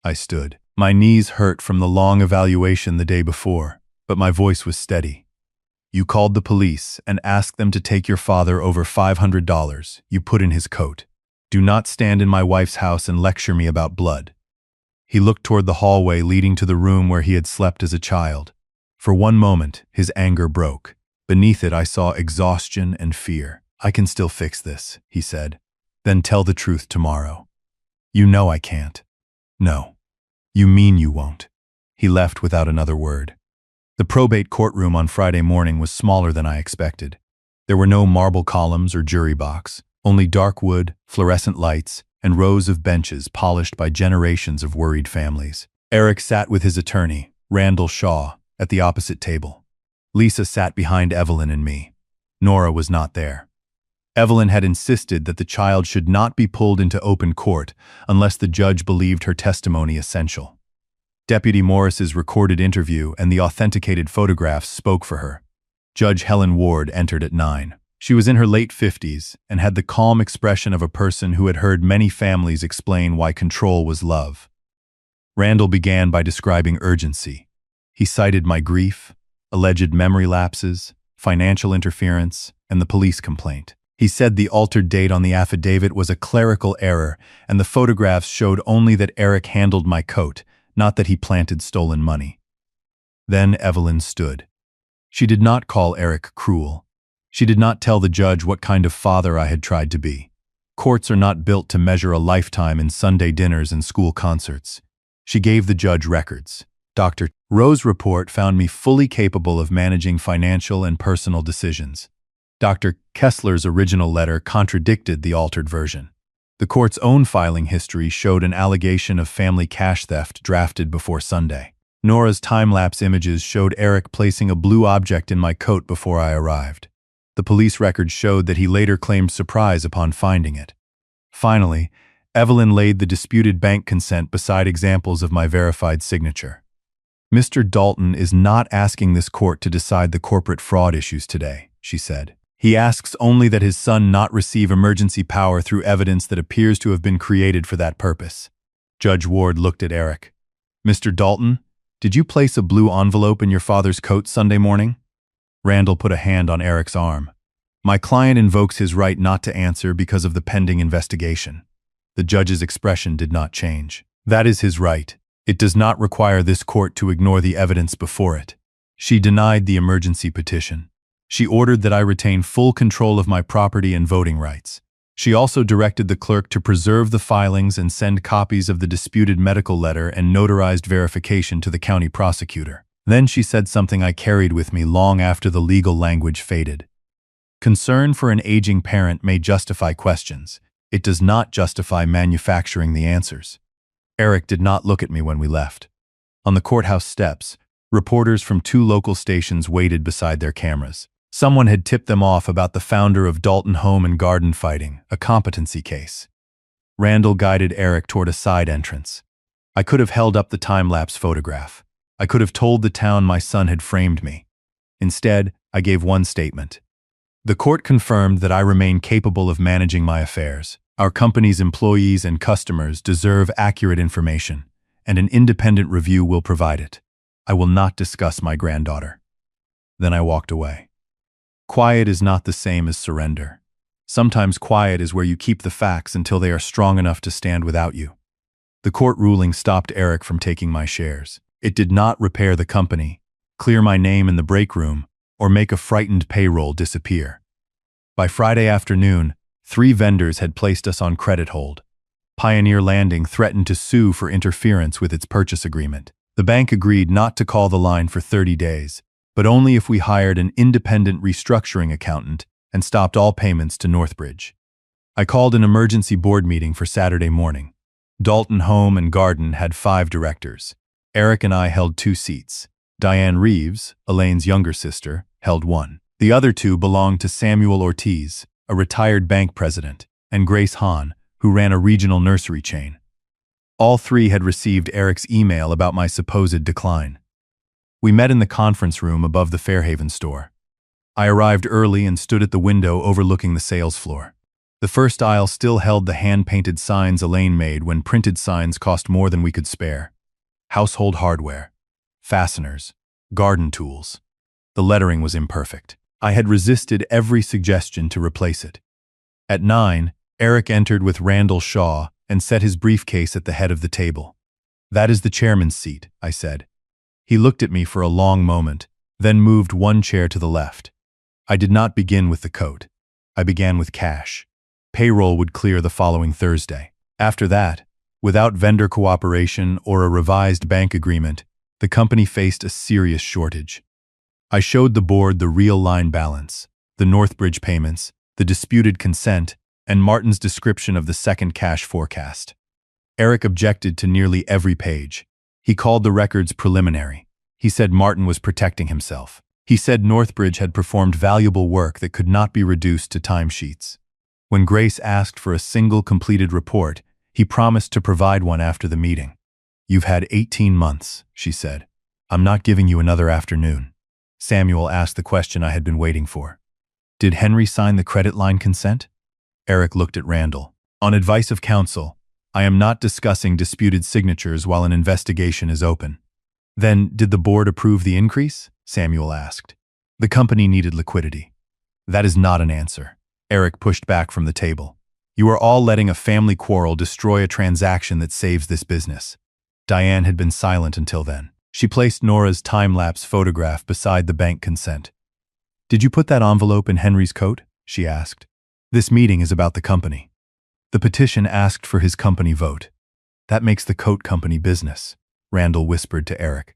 I stood. My knees hurt from the long evaluation the day before, but my voice was steady. You called the police and asked them to take your father over $500 you put in his coat. Do not stand in my wife's house and lecture me about blood. He looked toward the hallway leading to the room where he had slept as a child. For one moment, his anger broke. Beneath it, I saw exhaustion and fear. I can still fix this, he said. Then tell the truth tomorrow. You know I can't. No. You mean you won't. He left without another word. The probate courtroom on Friday morning was smaller than I expected. There were no marble columns or jury box, only dark wood, fluorescent lights, and rows of benches polished by generations of worried families. Eric sat with his attorney, Randall Shaw, at the opposite table. Lisa sat behind Evelyn and me. Nora was not there. Evelyn had insisted that the child should not be pulled into open court unless the judge believed her testimony essential. Deputy Morris's recorded interview and the authenticated photographs spoke for her. Judge Helen Ward entered at 9. She was in her late 50s and had the calm expression of a person who had heard many families explain why control was love. Randall began by describing urgency. He cited my grief, alleged memory lapses, financial interference, and the police complaint. He said the altered date on the affidavit was a clerical error, and the photographs showed only that Eric handled my coat, not that he planted stolen money. Then Evelyn stood. She did not call Eric cruel. She did not tell the judge what kind of father I had tried to be. Courts are not built to measure a lifetime in Sunday dinners and school concerts. She gave the judge records. Dr. Rowe's report found me fully capable of managing financial and personal decisions. Dr. Kessler's original letter contradicted the altered version. The court's own filing history showed an allegation of family cash theft drafted before Sunday. Nora's time-lapse images showed Eric placing a blue object in my coat before I arrived. The police records showed that he later claimed surprise upon finding it. Finally, Evelyn laid the disputed bank consent beside examples of my verified signature. Mr. Dalton is not asking this court to decide the corporate fraud issues today, she said. He asks only that his son not receive emergency power through evidence that appears to have been created for that purpose. Judge Ward looked at Eric. Mr. Dalton, did you place a blue envelope in your father's coat Sunday morning? Randall put a hand on Eric's arm. My client invokes his right not to answer because of the pending investigation. The judge's expression did not change. That is his right. It does not require this court to ignore the evidence before it. She denied the emergency petition. She ordered that I retain full control of my property and voting rights. She also directed the clerk to preserve the filings and send copies of the disputed medical letter and notarized verification to the county prosecutor. Then she said something I carried with me long after the legal language faded. Concern for an aging parent may justify questions. It does not justify manufacturing the answers. Eric did not look at me when we left. On the courthouse steps, reporters from 2 local stations waited beside their cameras. Someone had tipped them off about the founder of Dalton Home and Garden fighting, a competency case. Randall guided Eric toward a side entrance. I could have held up the time-lapse photograph. I could have told the town my son had framed me. Instead, I gave one statement. The court confirmed that I remain capable of managing my affairs. Our company's employees and customers deserve accurate information, and an independent review will provide it. I will not discuss my granddaughter. Then I walked away. Quiet is not the same as surrender. Sometimes quiet is where you keep the facts until they are strong enough to stand without you. The court ruling stopped Eric from taking my shares. It did not repair the company, clear my name in the break room, or make a frightened payroll disappear. By Friday afternoon, 3 vendors had placed us on credit hold. Pioneer Landing threatened to sue for interference with its purchase agreement. The bank agreed not to call the line for 30 days, but only if we hired an independent restructuring accountant and stopped all payments to Northbridge. I called an emergency board meeting for Saturday morning. Dalton Home and Garden had 5 directors. Eric and I held 2 seats. Diane Reeves, Elaine's younger sister, held 1. The other 2 belonged to Samuel Ortiz, a retired bank president, and Grace Hahn, who ran a regional nursery chain. All 3 had received Eric's email about my supposed decline. We met in the conference room above the Fairhaven store. I arrived early and stood at the window overlooking the sales floor. The first aisle still held the hand-painted signs Elaine made when printed signs cost more than we could spare. Household hardware, fasteners, garden tools. The lettering was imperfect. I had resisted every suggestion to replace it. At 9, Eric entered with Randall Shaw and set his briefcase at the head of the table. "That is the chairman's seat," I said. He looked at me for a long moment, then moved 1 chair to the left. I did not begin with the coat. I began with cash. Payroll would clear the following Thursday. After that, without vendor cooperation or a revised bank agreement, the company faced a serious shortage. I showed the board the real line balance, the Northbridge payments, the disputed consent, and Martin's description of the second cash forecast. Eric objected to nearly every page. He called the records preliminary. He said Martin was protecting himself. He said Northbridge had performed valuable work that could not be reduced to timesheets. When Grace asked for a single completed report, he promised to provide one after the meeting. "You've had 18 months, she said. "I'm not giving you another afternoon." Samuel asked the question I had been waiting for. "Did Henry sign the credit line consent?" Eric looked at Randall. "On advice of counsel, I am not discussing disputed signatures while an investigation is open." "Then, did the board approve the increase?" Samuel asked. "The company needed liquidity." "That is not an answer." Eric pushed back from the table. "You are all letting a family quarrel destroy a transaction that saves this business." Diane had been silent until then. She placed Nora's time-lapse photograph beside the bank consent. "Did you put that envelope in Henry's coat?" she asked. "This meeting is about the company." "The petition asked for his company vote. That makes the coat company business," Randall whispered to Eric.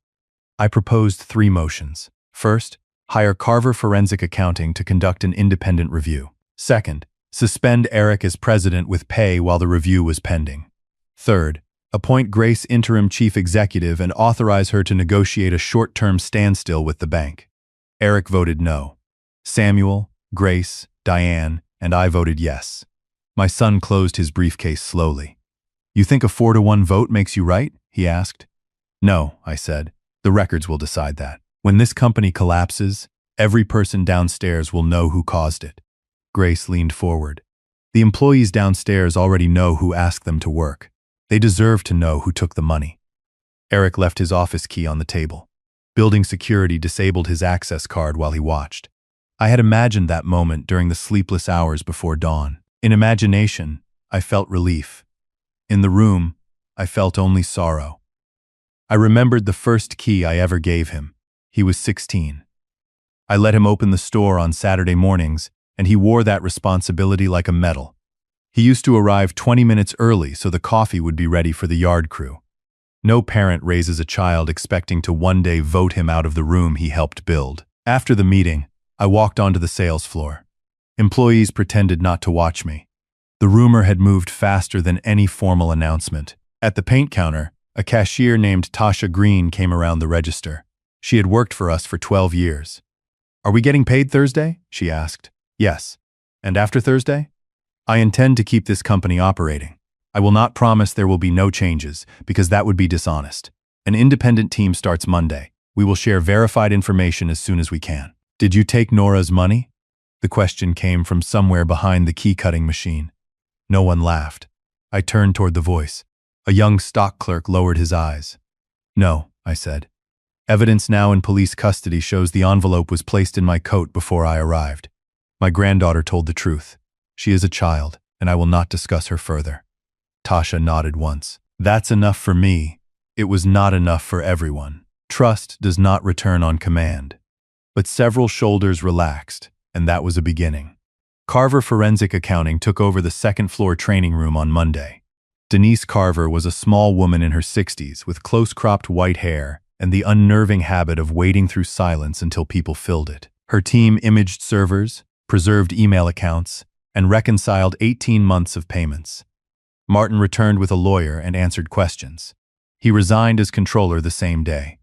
"I proposed 3 motions. First, hire Carver Forensic Accounting to conduct an independent review. Second, suspend Eric as president with pay while the review was pending. Third, appoint Grace interim chief executive and authorize her to negotiate a short-term standstill with the bank. Eric voted no. Samuel, Grace, Diane, and I voted yes. My son closed his briefcase slowly. "You think a 4-to-1 vote makes you right?" he asked. "No," I said. "The records will decide that. When this company collapses, every person downstairs will know who caused it." Grace leaned forward. "The employees downstairs already know who asked them to work. They deserve to know who took the money." Eric left his office key on the table. Building security disabled his access card while he watched. I had imagined that moment during the sleepless hours before dawn. In imagination, I felt relief. In the room, I felt only sorrow. I remembered the first key I ever gave him. He was 16. I let him open the store on Saturday mornings, and he wore that responsibility like a medal. He used to arrive 20 minutes early so the coffee would be ready for the yard crew. No parent raises a child expecting to one day vote him out of the room he helped build. After the meeting, I walked onto the sales floor. Employees pretended not to watch me. The rumor had moved faster than any formal announcement. At the paint counter, a cashier named Tasha Green came around the register. She had worked for us for 12 years. "Are we getting paid Thursday?" she asked. "Yes." "And after Thursday?" "I intend to keep this company operating. I will not promise there will be no changes, because that would be dishonest. An independent team starts Monday. We will share verified information as soon as we can." "Did you take Nora's money?" The question came from somewhere behind the key-cutting machine. No one laughed. I turned toward the voice. A young stock clerk lowered his eyes. "No," I said. "Evidence now in police custody shows the envelope was placed in my coat before I arrived. My granddaughter told the truth. She is a child, and I will not discuss her further." Tasha nodded once. "That's enough for me. It was not enough for everyone. Trust does not return on command." But several shoulders relaxed, and that was a beginning. Carver Forensic Accounting took over the second-floor training room on Monday. Denise Carver was a small woman in her 60s with close-cropped white hair and the unnerving habit of wading through silence until people filled it. Her team imaged servers, preserved email accounts, and reconciled 18 months of payments. Martin returned with a lawyer and answered questions. He resigned as controller the same day.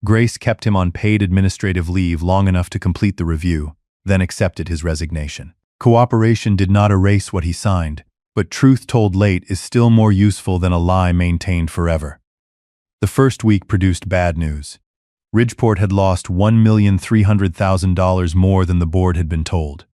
Grace kept him on paid administrative leave long enough to complete the review, then accepted his resignation. Cooperation did not erase what he signed, but truth told late is still more useful than a lie maintained forever. The first week produced bad news. Ridgeport had lost $1,300,000 more than the board had been told.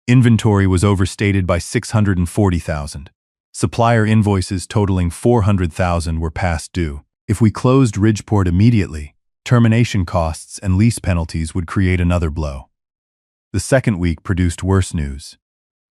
Inventory was overstated by $640,000. Supplier invoices totaling $400,000 were past due. If we closed Ridgeport immediately, termination costs and lease penalties would create another blow. The second week produced worse news.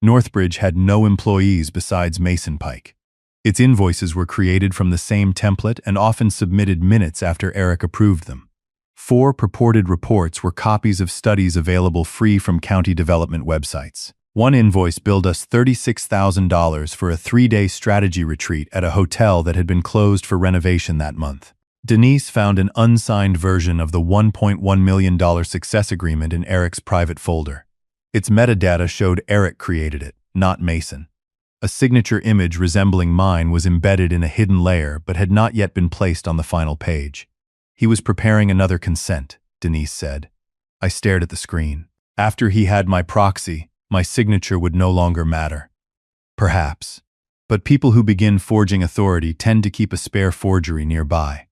Northbridge had no employees besides Mason Pike. Its invoices were created from the same template and often submitted minutes after Eric approved them. 4 purported reports were copies of studies available free from county development websites. One invoice billed us $36,000 for a 3-day strategy retreat at a hotel that had been closed for renovation that month. Denise found an unsigned version of the $1.1 million success agreement in Eric's private folder. Its metadata showed Eric created it, not Mason. A signature image resembling mine was embedded in a hidden layer but had not yet been placed on the final page. He was preparing another consent, Denise said. I stared at the screen. After he had my proxy, my signature would no longer matter. Perhaps. But people who begin forging authority tend to keep a spare forgery nearby.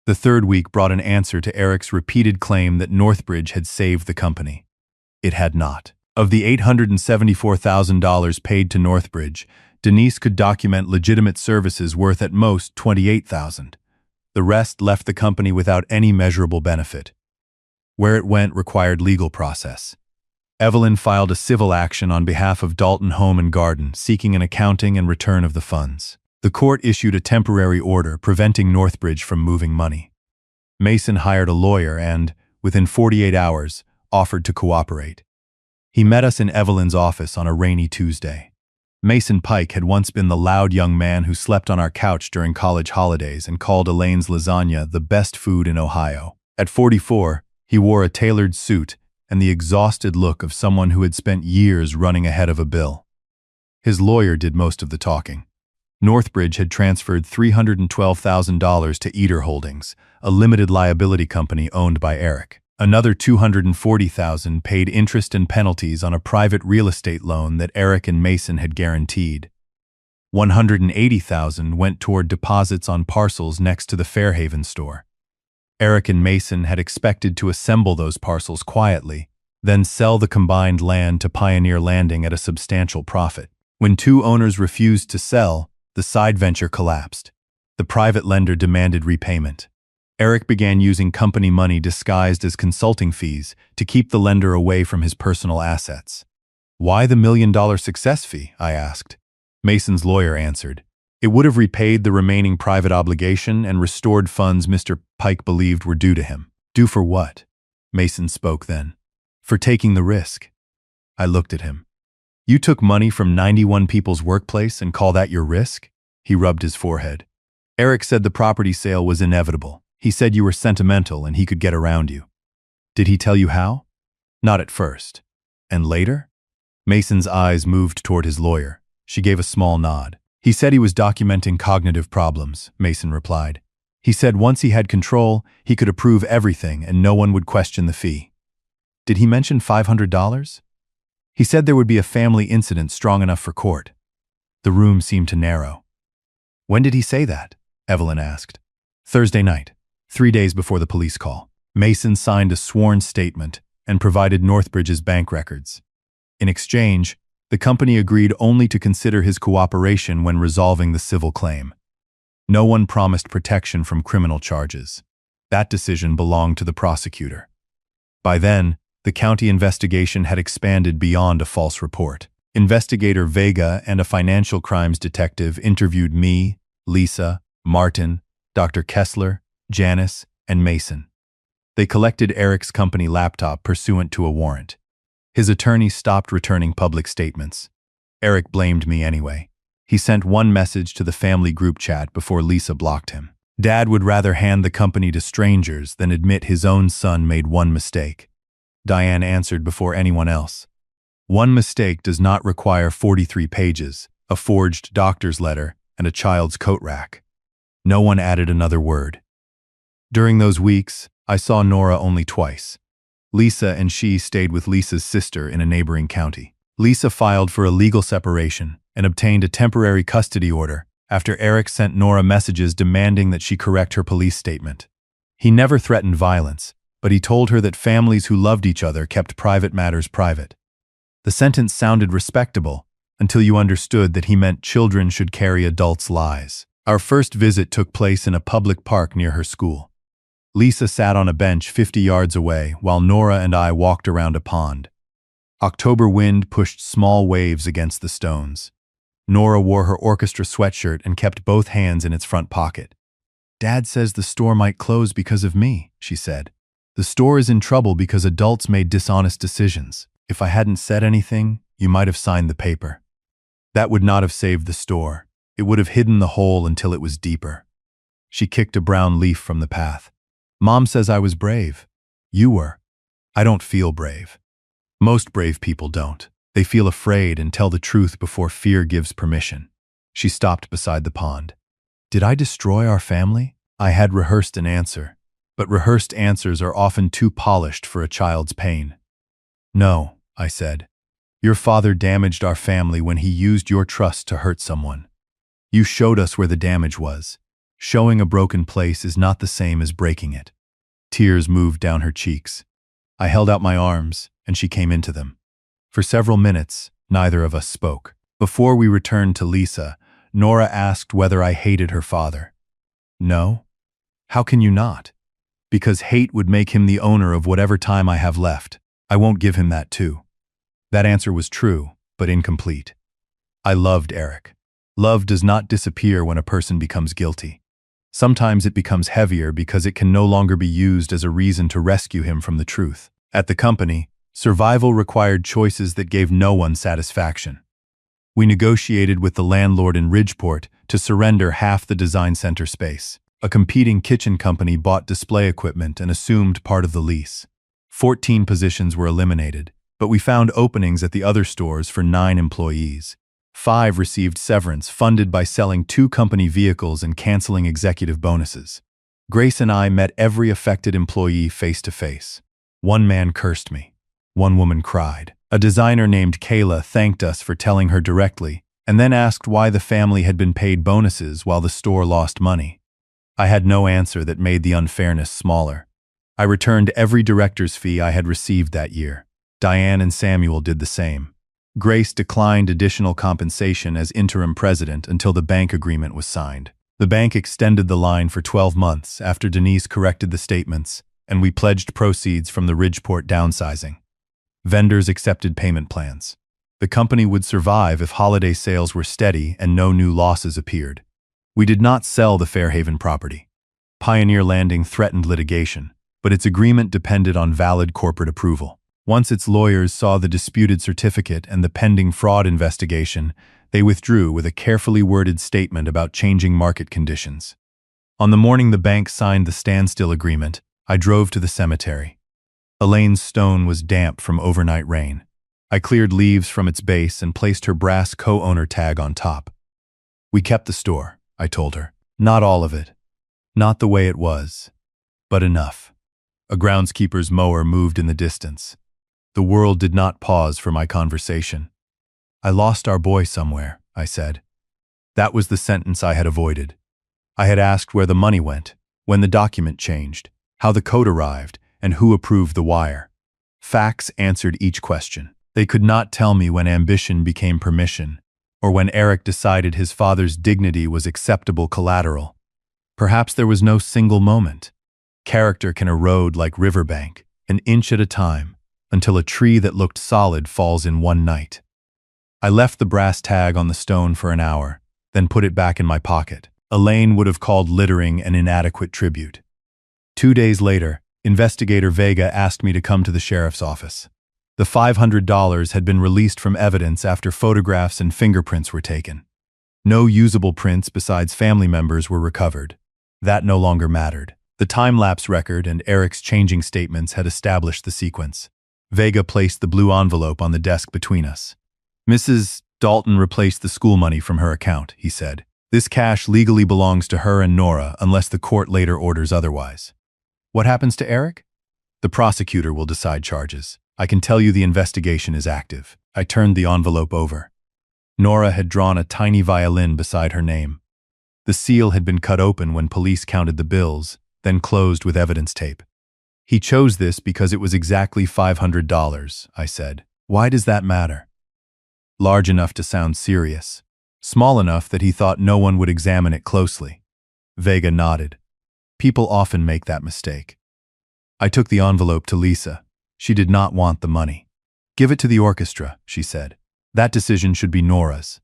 The third week brought an answer to Eric's repeated claim that Northbridge had saved the company. It had not. Of the $874,000 paid to Northbridge, Denise could document legitimate services worth at most $28,000. The rest left the company without any measurable benefit. Where it went required legal process. Evelyn filed a civil action on behalf of Dalton Home and Garden, seeking an accounting and return of the funds. The court issued a temporary order preventing Northbridge from moving money. Mason hired a lawyer and, within 48 hours, offered to cooperate. He met us in Evelyn's office on a rainy Tuesday. Mason Pike had once been the loud young man who slept on our couch during college holidays and called Elaine's lasagna the best food in Ohio. At 44, he wore a tailored suit and the exhausted look of someone who had spent years running ahead of a bill. His lawyer did most of the talking. Northbridge had transferred $312,000 to Eater Holdings, a limited liability company owned by Eric. Another $240,000 paid interest and penalties on a private real estate loan that Eric and Mason had guaranteed. $180,000 went toward deposits on parcels next to the Fairhaven store. Eric and Mason had expected to assemble those parcels quietly, then sell the combined land to Pioneer Landing at a substantial profit. When 2 owners refused to sell, the side venture collapsed. The private lender demanded repayment. Eric began using company money disguised as consulting fees to keep the lender away from his personal assets. Why the $1 million success fee? I asked. Mason's lawyer answered. It would have repaid the remaining private obligation and restored funds Mr. Pike believed were due to him. Due for what? Mason spoke then. For taking the risk. I looked at him. You took money from 91 people's workplace and call that your risk? He rubbed his forehead. Eric said the property sale was inevitable. He said you were sentimental and he could get around you. Did he tell you how? Not at first. And later? Mason's eyes moved toward his lawyer. She gave a small nod. He said he was documenting cognitive problems, Mason replied. He said once he had control, he could approve everything and no one would question the fee. Did he mention $500? He said there would be a family incident strong enough for court. The room seemed to narrow. When did he say that? Evelyn asked. Thursday night, 3 days before the police call. Mason signed a sworn statement and provided Northbridge's bank records. In exchange, the company agreed only to consider his cooperation when resolving the civil claim. No one promised protection from criminal charges. That decision belonged to the prosecutor. By then, the county investigation had expanded beyond a false report. Investigator Vega and a financial crimes detective interviewed me, Lisa, Martin, Dr. Kessler, Janice, and Mason. They collected Eric's company laptop pursuant to a warrant. His attorney stopped returning public statements. Eric blamed me anyway. He sent one message to the family group chat before Lisa blocked him. Dad would rather hand the company to strangers than admit his own son made one mistake. Diane answered before anyone else. One mistake does not require 43 pages, a forged doctor's letter, and a child's coat rack. No one added another word. During those weeks, I saw Nora only twice. Lisa and she stayed with Lisa's sister in a neighboring county. Lisa filed for a legal separation and obtained a temporary custody order after Eric sent Nora messages demanding that she correct her police statement. He never threatened violence, but he told her that families who loved each other kept private matters private. The sentence sounded respectable until you understood that he meant children should carry adults' lies. Our first visit took place in a public park near her school. Lisa sat on a bench 50 yards away while Nora and I walked around a pond. October wind pushed small waves against the stones. Nora wore her orchestra sweatshirt and kept both hands in its front pocket. "Dad says the store might close because of me," she said. "The store is in trouble because adults made dishonest decisions. If I hadn't said anything, you might have signed the paper." That would not have saved the store. It would have hidden the hole until it was deeper. She kicked a brown leaf from the path. "Mom says I was brave. You were. I don't feel brave. Most brave people don't. They feel afraid and tell the truth before fear gives permission." She stopped beside the pond. "Did I destroy our family?" I had rehearsed an answer, but rehearsed answers are often too polished for a child's pain. "No," I said. "Your father damaged our family when he used your trust to hurt someone. You showed us where the damage was. Showing a broken place is not the same as breaking it." Tears moved down her cheeks. I held out my arms, and she came into them. For several minutes, neither of us spoke. Before we returned to Lisa, Nora asked whether I hated her father. "No. How can you not? Because hate would make him the owner of whatever time I have left. I won't give him that too." That answer was true, but incomplete. I loved Eric. Love does not disappear when a person becomes guilty. Sometimes it becomes heavier because it can no longer be used as a reason to rescue him from the truth. At the company, survival required choices that gave no one satisfaction. We negotiated with the landlord in Ridgeport to surrender half the design center space. A competing kitchen company bought display equipment and assumed part of the lease. 14 positions were eliminated, but we found openings at the other stores for 9 employees. 5 received severance funded by selling 2 company vehicles and canceling executive bonuses. Grace and I met every affected employee face to face. One man cursed me. One woman cried. A designer named Kayla thanked us for telling her directly, and then asked why the family had been paid bonuses while the store lost money. I had no answer that made the unfairness smaller. I returned every director's fee I had received that year. Diane and Samuel did the same. Grace declined additional compensation as interim president until the bank agreement was signed. The bank extended the line for 12 months after Denise corrected the statements, and we pledged proceeds from the Ridgeport downsizing. Vendors accepted payment plans. The company would survive if holiday sales were steady and no new losses appeared. We did not sell the Fairhaven property. Pioneer Landing threatened litigation, but its agreement depended on valid corporate approval. Once its lawyers saw the disputed certificate and the pending fraud investigation, they withdrew with a carefully worded statement about changing market conditions. On the morning the bank signed the standstill agreement, I drove to the cemetery. Elaine's stone was damp from overnight rain. I cleared leaves from its base and placed her brass co-owner tag on top. "We kept the store," I told her. "Not all of it. Not the way it was. But enough." A groundskeeper's mower moved in the distance. The world did not pause for my conversation. "I lost our boy somewhere," I said. That was the sentence I had avoided. I had asked where the money went, when the document changed, how the code arrived, and who approved the wire. Facts answered each question. They could not tell me when ambition became permission, or when Eric decided his father's dignity was acceptable collateral. Perhaps there was no single moment. Character can erode like riverbank, an inch at a time, until a tree that looked solid falls in one night. I left the brass tag on the stone for an hour, then put it back in my pocket. Elaine would have called littering an inadequate tribute. 2 days later, Investigator Vega asked me to come to the sheriff's office. The $500 had been released from evidence after photographs and fingerprints were taken. No usable prints besides family members were recovered. That no longer mattered. The time-lapse record and Eric's changing statements had established the sequence. Vega placed the blue envelope on the desk between us. Mrs. Dalton replaced the school money from her account, he said. This cash legally belongs to her and Nora unless the court later orders otherwise. What happens to Eric? The prosecutor will decide charges. I can tell you the investigation is active. I turned the envelope over. Nora had drawn a tiny violin beside her name. The seal had been cut open when police counted the bills, then closed with evidence tape. He chose this because it was exactly $500, I said. Why does that matter? Large enough to sound serious. Small enough that he thought no one would examine it closely. Vega nodded. People often make that mistake. I took the envelope to Lisa. She did not want the money. Give it to the orchestra, she said. That decision should be Nora's.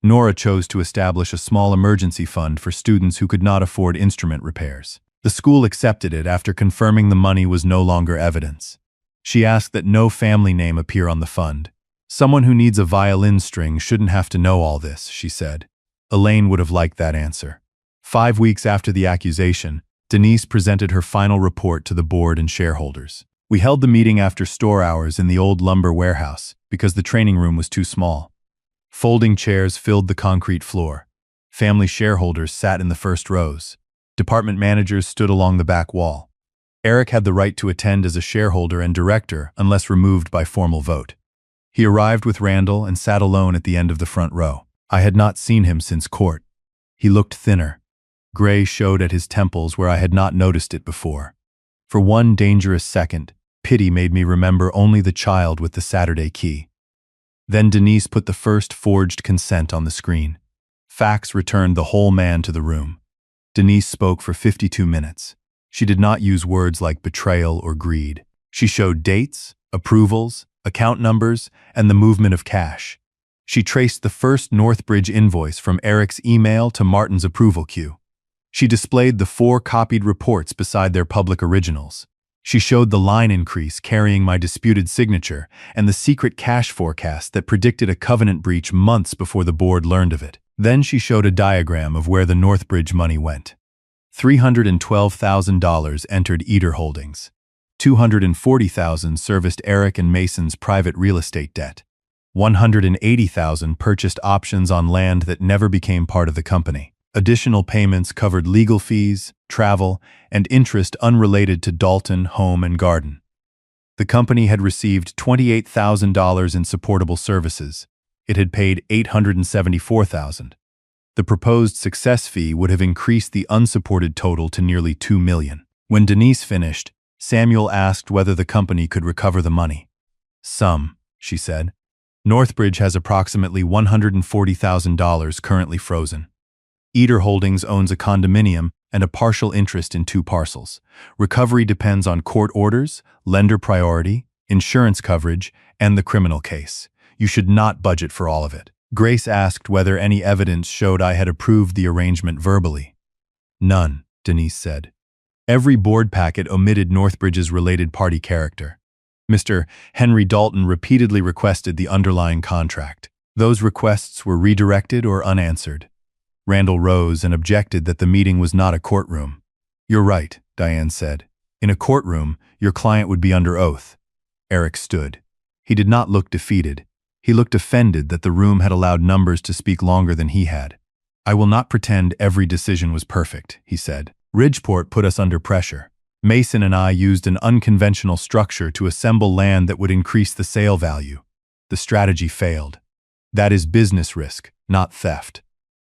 Nora chose to establish a small emergency fund for students who could not afford instrument repairs. The school accepted it after confirming the money was no longer evidence. She asked that no family name appear on the fund. Someone who needs a violin string shouldn't have to know all this, she said. Elaine would have liked that answer. 5 weeks after the accusation, Denise presented her final report to the board and shareholders. We held the meeting after store hours in the old lumber warehouse because the training room was too small. Folding chairs filled the concrete floor. Family shareholders sat in the first rows. Department managers stood along the back wall. Eric had the right to attend as a shareholder and director unless removed by formal vote. He arrived with Randall and sat alone at the end of the front row. I had not seen him since court. He looked thinner. Gray showed at his temples where I had not noticed it before. For one dangerous second, pity made me remember only the child with the Saturday key. Then Denise put the first forged consent on the screen. Fax returned the whole man to the room. Denise spoke for 52 minutes. She did not use words like betrayal or greed. She showed dates, approvals, account numbers, and the movement of cash. She traced the first Northbridge invoice from Eric's email to Martin's approval queue. She displayed the 4 copied reports beside their public originals. She showed the line increase carrying my disputed signature and the secret cash forecast that predicted a covenant breach months before the board learned of it. Then she showed a diagram of where the Northbridge money went. $312,000 entered Eder Holdings. $240,000 serviced Eric and Mason's private real estate debt. $180,000 purchased options on land that never became part of the company. Additional payments covered legal fees, travel, and interest unrelated to Dalton Home and Garden. The company had received $28,000 in supportable services. It had paid $874,000. The proposed success fee would have increased the unsupported total to nearly $2 million. When Denise finished, Samuel asked whether the company could recover the money. Some, she said. Northbridge has approximately $140,000 currently frozen. Eder Holdings owns a condominium and a partial interest in 2 parcels. Recovery depends on court orders, lender priority, insurance coverage, and the criminal case. You should not budget for all of it. Grace asked whether any evidence showed I had approved the arrangement verbally. None, Denise said. Every board packet omitted Northbridge's related party character. Mr. Henry Dalton repeatedly requested the underlying contract. Those requests were redirected or unanswered. Randall rose and objected that the meeting was not a courtroom. You're right, Diane said. In a courtroom, your client would be under oath. Eric stood. He did not look defeated. He looked offended that the room had allowed numbers to speak longer than he had. I will not pretend every decision was perfect, he said. Ridgeport put us under pressure. Mason and I used an unconventional structure to assemble land that would increase the sale value. The strategy failed. That is business risk, not theft.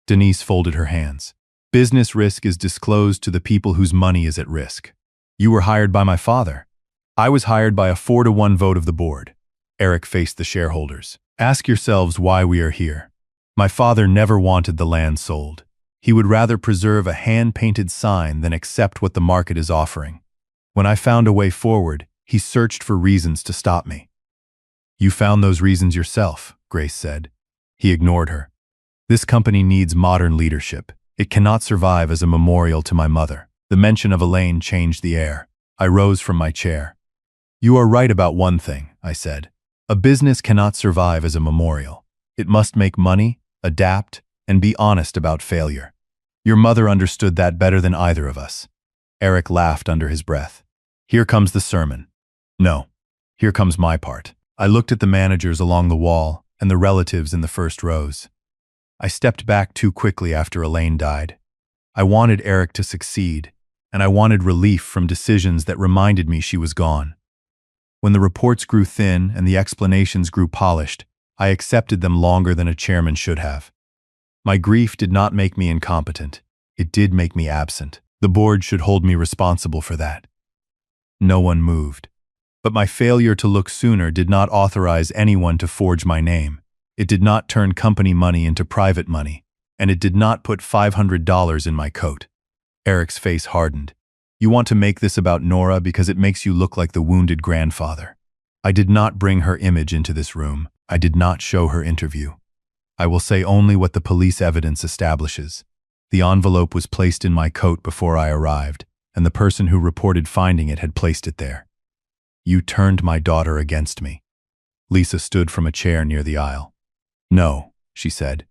Denise folded her hands. Business risk is disclosed to the people whose money is at risk. You were hired by my father. I was hired by a 4-to-1 vote of the board. Eric faced the shareholders. Ask yourselves why we are here. My father never wanted the land sold. He would rather preserve a hand-painted sign than accept what the market is offering. When I found a way forward, he searched for reasons to stop me. You found those reasons yourself, Grace said. He ignored her. This company needs modern leadership. It cannot survive as a memorial to my mother. The mention of Elaine changed the air. I rose from my chair. You are right about one thing, I said. A business cannot survive as a memorial. It must make money, adapt, and be honest about failure. Your mother understood that better than either of us." Eric laughed under his breath. "Here comes the sermon." "No, here comes my part." I looked at the managers along the wall and the relatives in the first rows. I stepped back too quickly after Elaine died. I wanted Eric to succeed, and I wanted relief from decisions that reminded me she was gone. When the reports grew thin and the explanations grew polished, I accepted them longer than a chairman should have. My grief did not make me incompetent. It did make me absent. The board should hold me responsible for that. No one moved. But my failure to look sooner did not authorize anyone to forge my name. It did not turn company money into private money, and it did not put $500 in my coat. Eric's face hardened. "You want to make this about Nora because it makes you look like the wounded grandfather." I did not bring her image into this room. I did not show her interview. I will say only what the police evidence establishes. The envelope was placed in my coat before I arrived, and the person who reported finding it had placed it there. "You turned my daughter against me." Lisa stood from a chair near the aisle. "No," she said.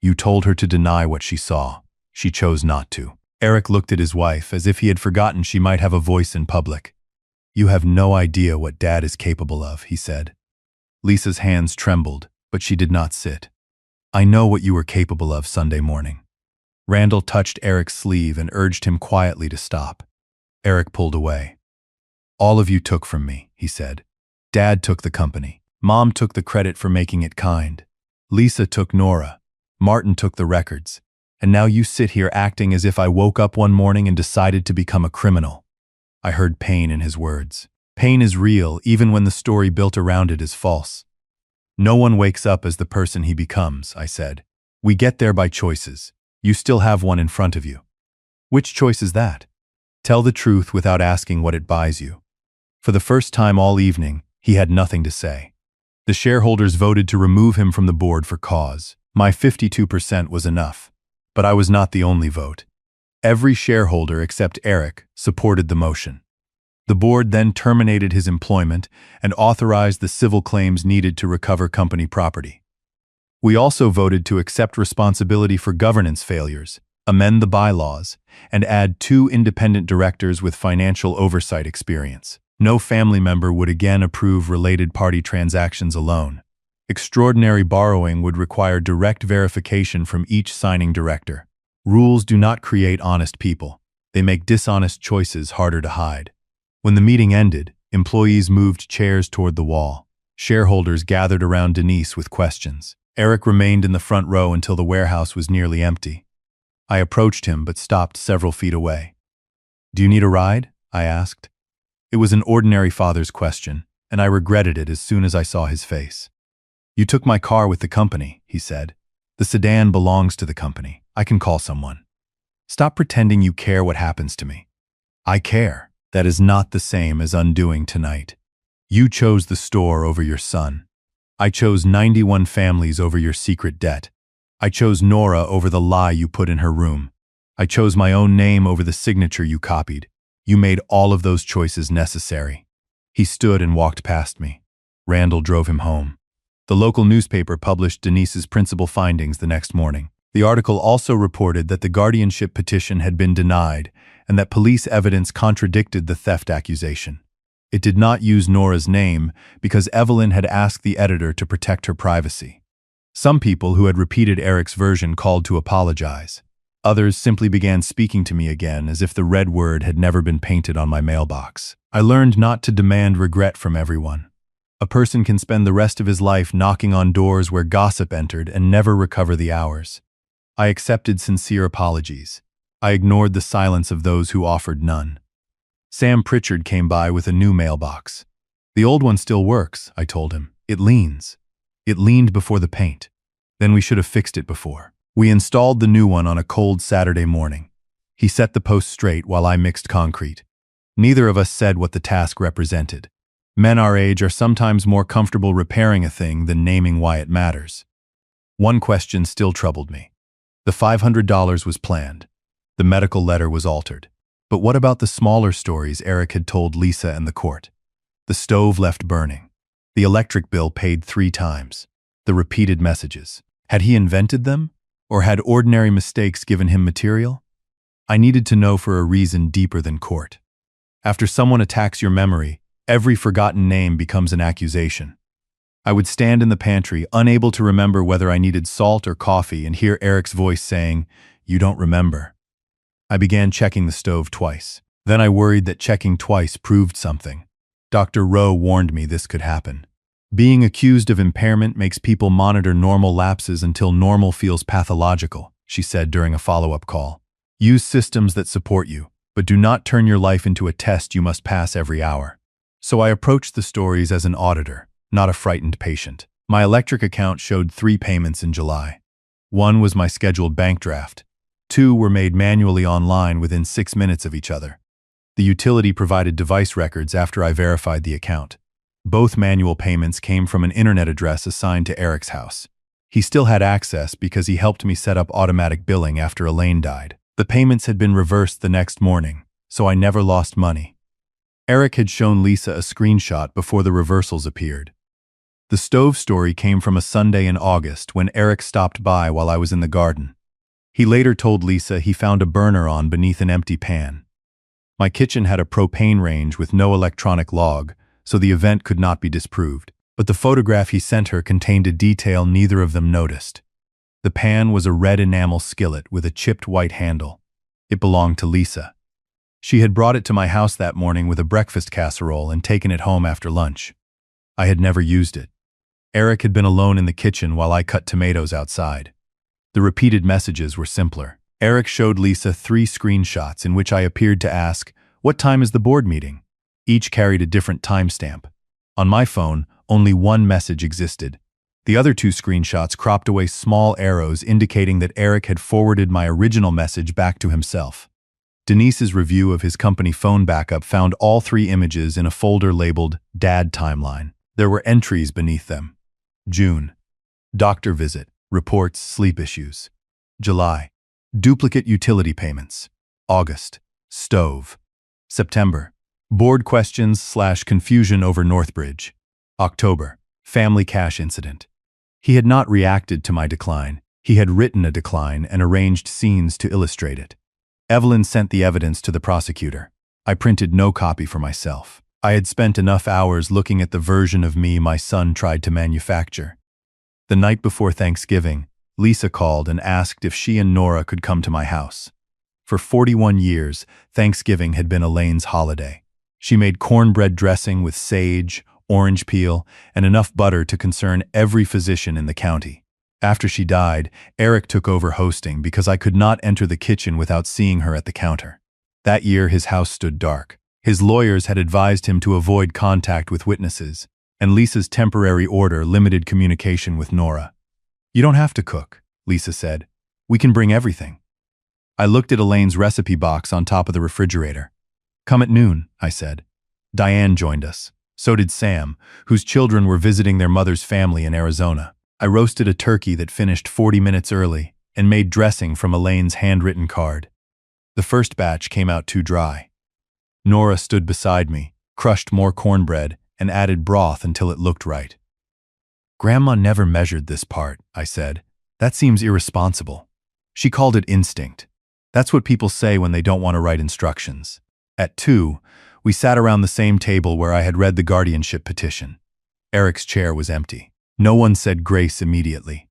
"You told her to deny what she saw. She chose not to." Eric looked at his wife as if he had forgotten she might have a voice in public. "You have no idea what Dad is capable of," he said. Lisa's hands trembled, but she did not sit. "I know what you were capable of Sunday morning." Randall touched Eric's sleeve and urged him quietly to stop. Eric pulled away. "All of you took from me," he said. "Dad took the company. Mom took the credit for making it kind. Lisa took Nora. Martin took the records. And now you sit here acting as if I woke up one morning and decided to become a criminal." I heard pain in his words. Pain is real even when the story built around it is false. "No one wakes up as the person he becomes," I said. "We get there by choices. You still have one in front of you." "Which choice is that?" "Tell the truth without asking what it buys you." For the first time all evening, he had nothing to say. The shareholders voted to remove him from the board for cause. My 52% was enough. But I was not the only vote. Every shareholder except Eric supported the motion. The board then terminated his employment and authorized the civil claims needed to recover company property. We also voted to accept responsibility for governance failures, amend the bylaws, and add 2 independent directors with financial oversight experience. No family member would again approve related party transactions alone. Extraordinary borrowing would require direct verification from each signing director. Rules do not create honest people. They make dishonest choices harder to hide. When the meeting ended, employees moved chairs toward the wall. Shareholders gathered around Denise with questions. Eric remained in the front row until the warehouse was nearly empty. I approached him but stopped several feet away. "Do you need a ride?" I asked. It was an ordinary father's question, and I regretted it as soon as I saw his face. "You took my car with the company," he said. "The sedan belongs to the company. I can call someone." "Stop pretending you care what happens to me." "I care. That is not the same as undoing tonight. You chose the store over your son. I chose 91 families over your secret debt. I chose Nora over the lie you put in her room. I chose my own name over the signature you copied. You made all of those choices necessary." He stood and walked past me. Randall drove him home. The local newspaper published Denise's principal findings the next morning. The article also reported that the guardianship petition had been denied and that police evidence contradicted the theft accusation. It did not use Nora's name because Evelyn had asked the editor to protect her privacy. Some people who had repeated Eric's version called to apologize. Others simply began speaking to me again as if the red word had never been painted on my mailbox. I learned not to demand regret from everyone. A person can spend the rest of his life knocking on doors where gossip entered and never recover the hours. I accepted sincere apologies. I ignored the silence of those who offered none. Sam Pritchard came by with a new mailbox. "The old one still works," I told him. "It leans." It leaned before the paint. Then we should have fixed it before. We installed the new one on a cold Saturday morning. He set the post straight while I mixed concrete. Neither of us said what the task represented. Men our age are sometimes more comfortable repairing a thing than naming why it matters. One question still troubled me. The $500 was planned. The medical letter was altered. But what about the smaller stories Eric had told Lisa and the court? The stove left burning. The electric bill paid 3 times. The repeated messages. Had he invented them? Or had ordinary mistakes given him material? I needed to know for a reason deeper than court. After someone attacks your memory, every forgotten name becomes an accusation. I would stand in the pantry, unable to remember whether I needed salt or coffee, and hear Eric's voice saying, "You don't remember." I began checking the stove twice. Then I worried that checking twice proved something. Dr. Rowe warned me this could happen. Being accused of impairment makes people monitor normal lapses until normal feels pathological, she said during a follow-up call. Use systems that support you, but do not turn your life into a test you must pass every hour. So I approached the stories as an auditor, not a frightened patient. My electric account showed 3 payments in July. 1 was my scheduled bank draft. 2 were made manually online within 6 minutes of each other. The utility provided device records after I verified the account. Both manual payments came from an internet address assigned to Eric's house. He still had access because he helped me set up automatic billing after Elaine died. The payments had been reversed the next morning, so I never lost money. Eric had shown Lisa a screenshot before the reversals appeared. The stove story came from a Sunday in August when Eric stopped by while I was in the garden. He later told Lisa he found a burner on beneath an empty pan. My kitchen had a propane range with no electronic log, so the event could not be disproved. But the photograph he sent her contained a detail neither of them noticed. The pan was a red enamel skillet with a chipped white handle. It belonged to Lisa. She had brought it to my house that morning with a breakfast casserole and taken it home after lunch. I had never used it. Eric had been alone in the kitchen while I cut tomatoes outside. The repeated messages were simpler. Eric showed Lisa 3 screenshots in which I appeared to ask, "What time is the board meeting?" Each carried a different timestamp. On my phone, only one message existed. The other 2 screenshots cropped away small arrows indicating that Eric had forwarded my original message back to himself. Denise's review of his company phone backup found all 3 images in a folder labeled Dad Timeline. There were entries beneath them. June. Doctor visit. Reports sleep issues. July. Duplicate utility payments. August. Stove. September. Board questions/confusion over Northbridge. October. Family cash incident. He had not reacted to my decline. He had written a decline and arranged scenes to illustrate it. Evelyn sent the evidence to the prosecutor. I printed no copy for myself. I had spent enough hours looking at the version of me my son tried to manufacture. The night before Thanksgiving, Lisa called and asked if she and Nora could come to my house. For 41 years, Thanksgiving had been Elaine's holiday. She made cornbread dressing with sage, orange peel, and enough butter to concern every physician in the county. After she died, Eric took over hosting because I could not enter the kitchen without seeing her at the counter. That year his house stood dark. His lawyers had advised him to avoid contact with witnesses, and Lisa's temporary order limited communication with Nora. "You don't have to cook," Lisa said. "We can bring everything." I looked at Elaine's recipe box on top of the refrigerator. "Come at noon," I said. Diane joined us. So did Sam, whose children were visiting their mother's family in Arizona. I roasted a turkey that finished 40 minutes early and made dressing from Elaine's handwritten card. The first batch came out too dry. Nora stood beside me, crushed more cornbread, and added broth until it looked right. "Grandma never measured this part," I said. "That seems irresponsible." She called it instinct. That's what people say when they don't want to write instructions. At 2, we sat around the same table where I had read the guardianship petition. Eric's chair was empty. No one said grace immediately.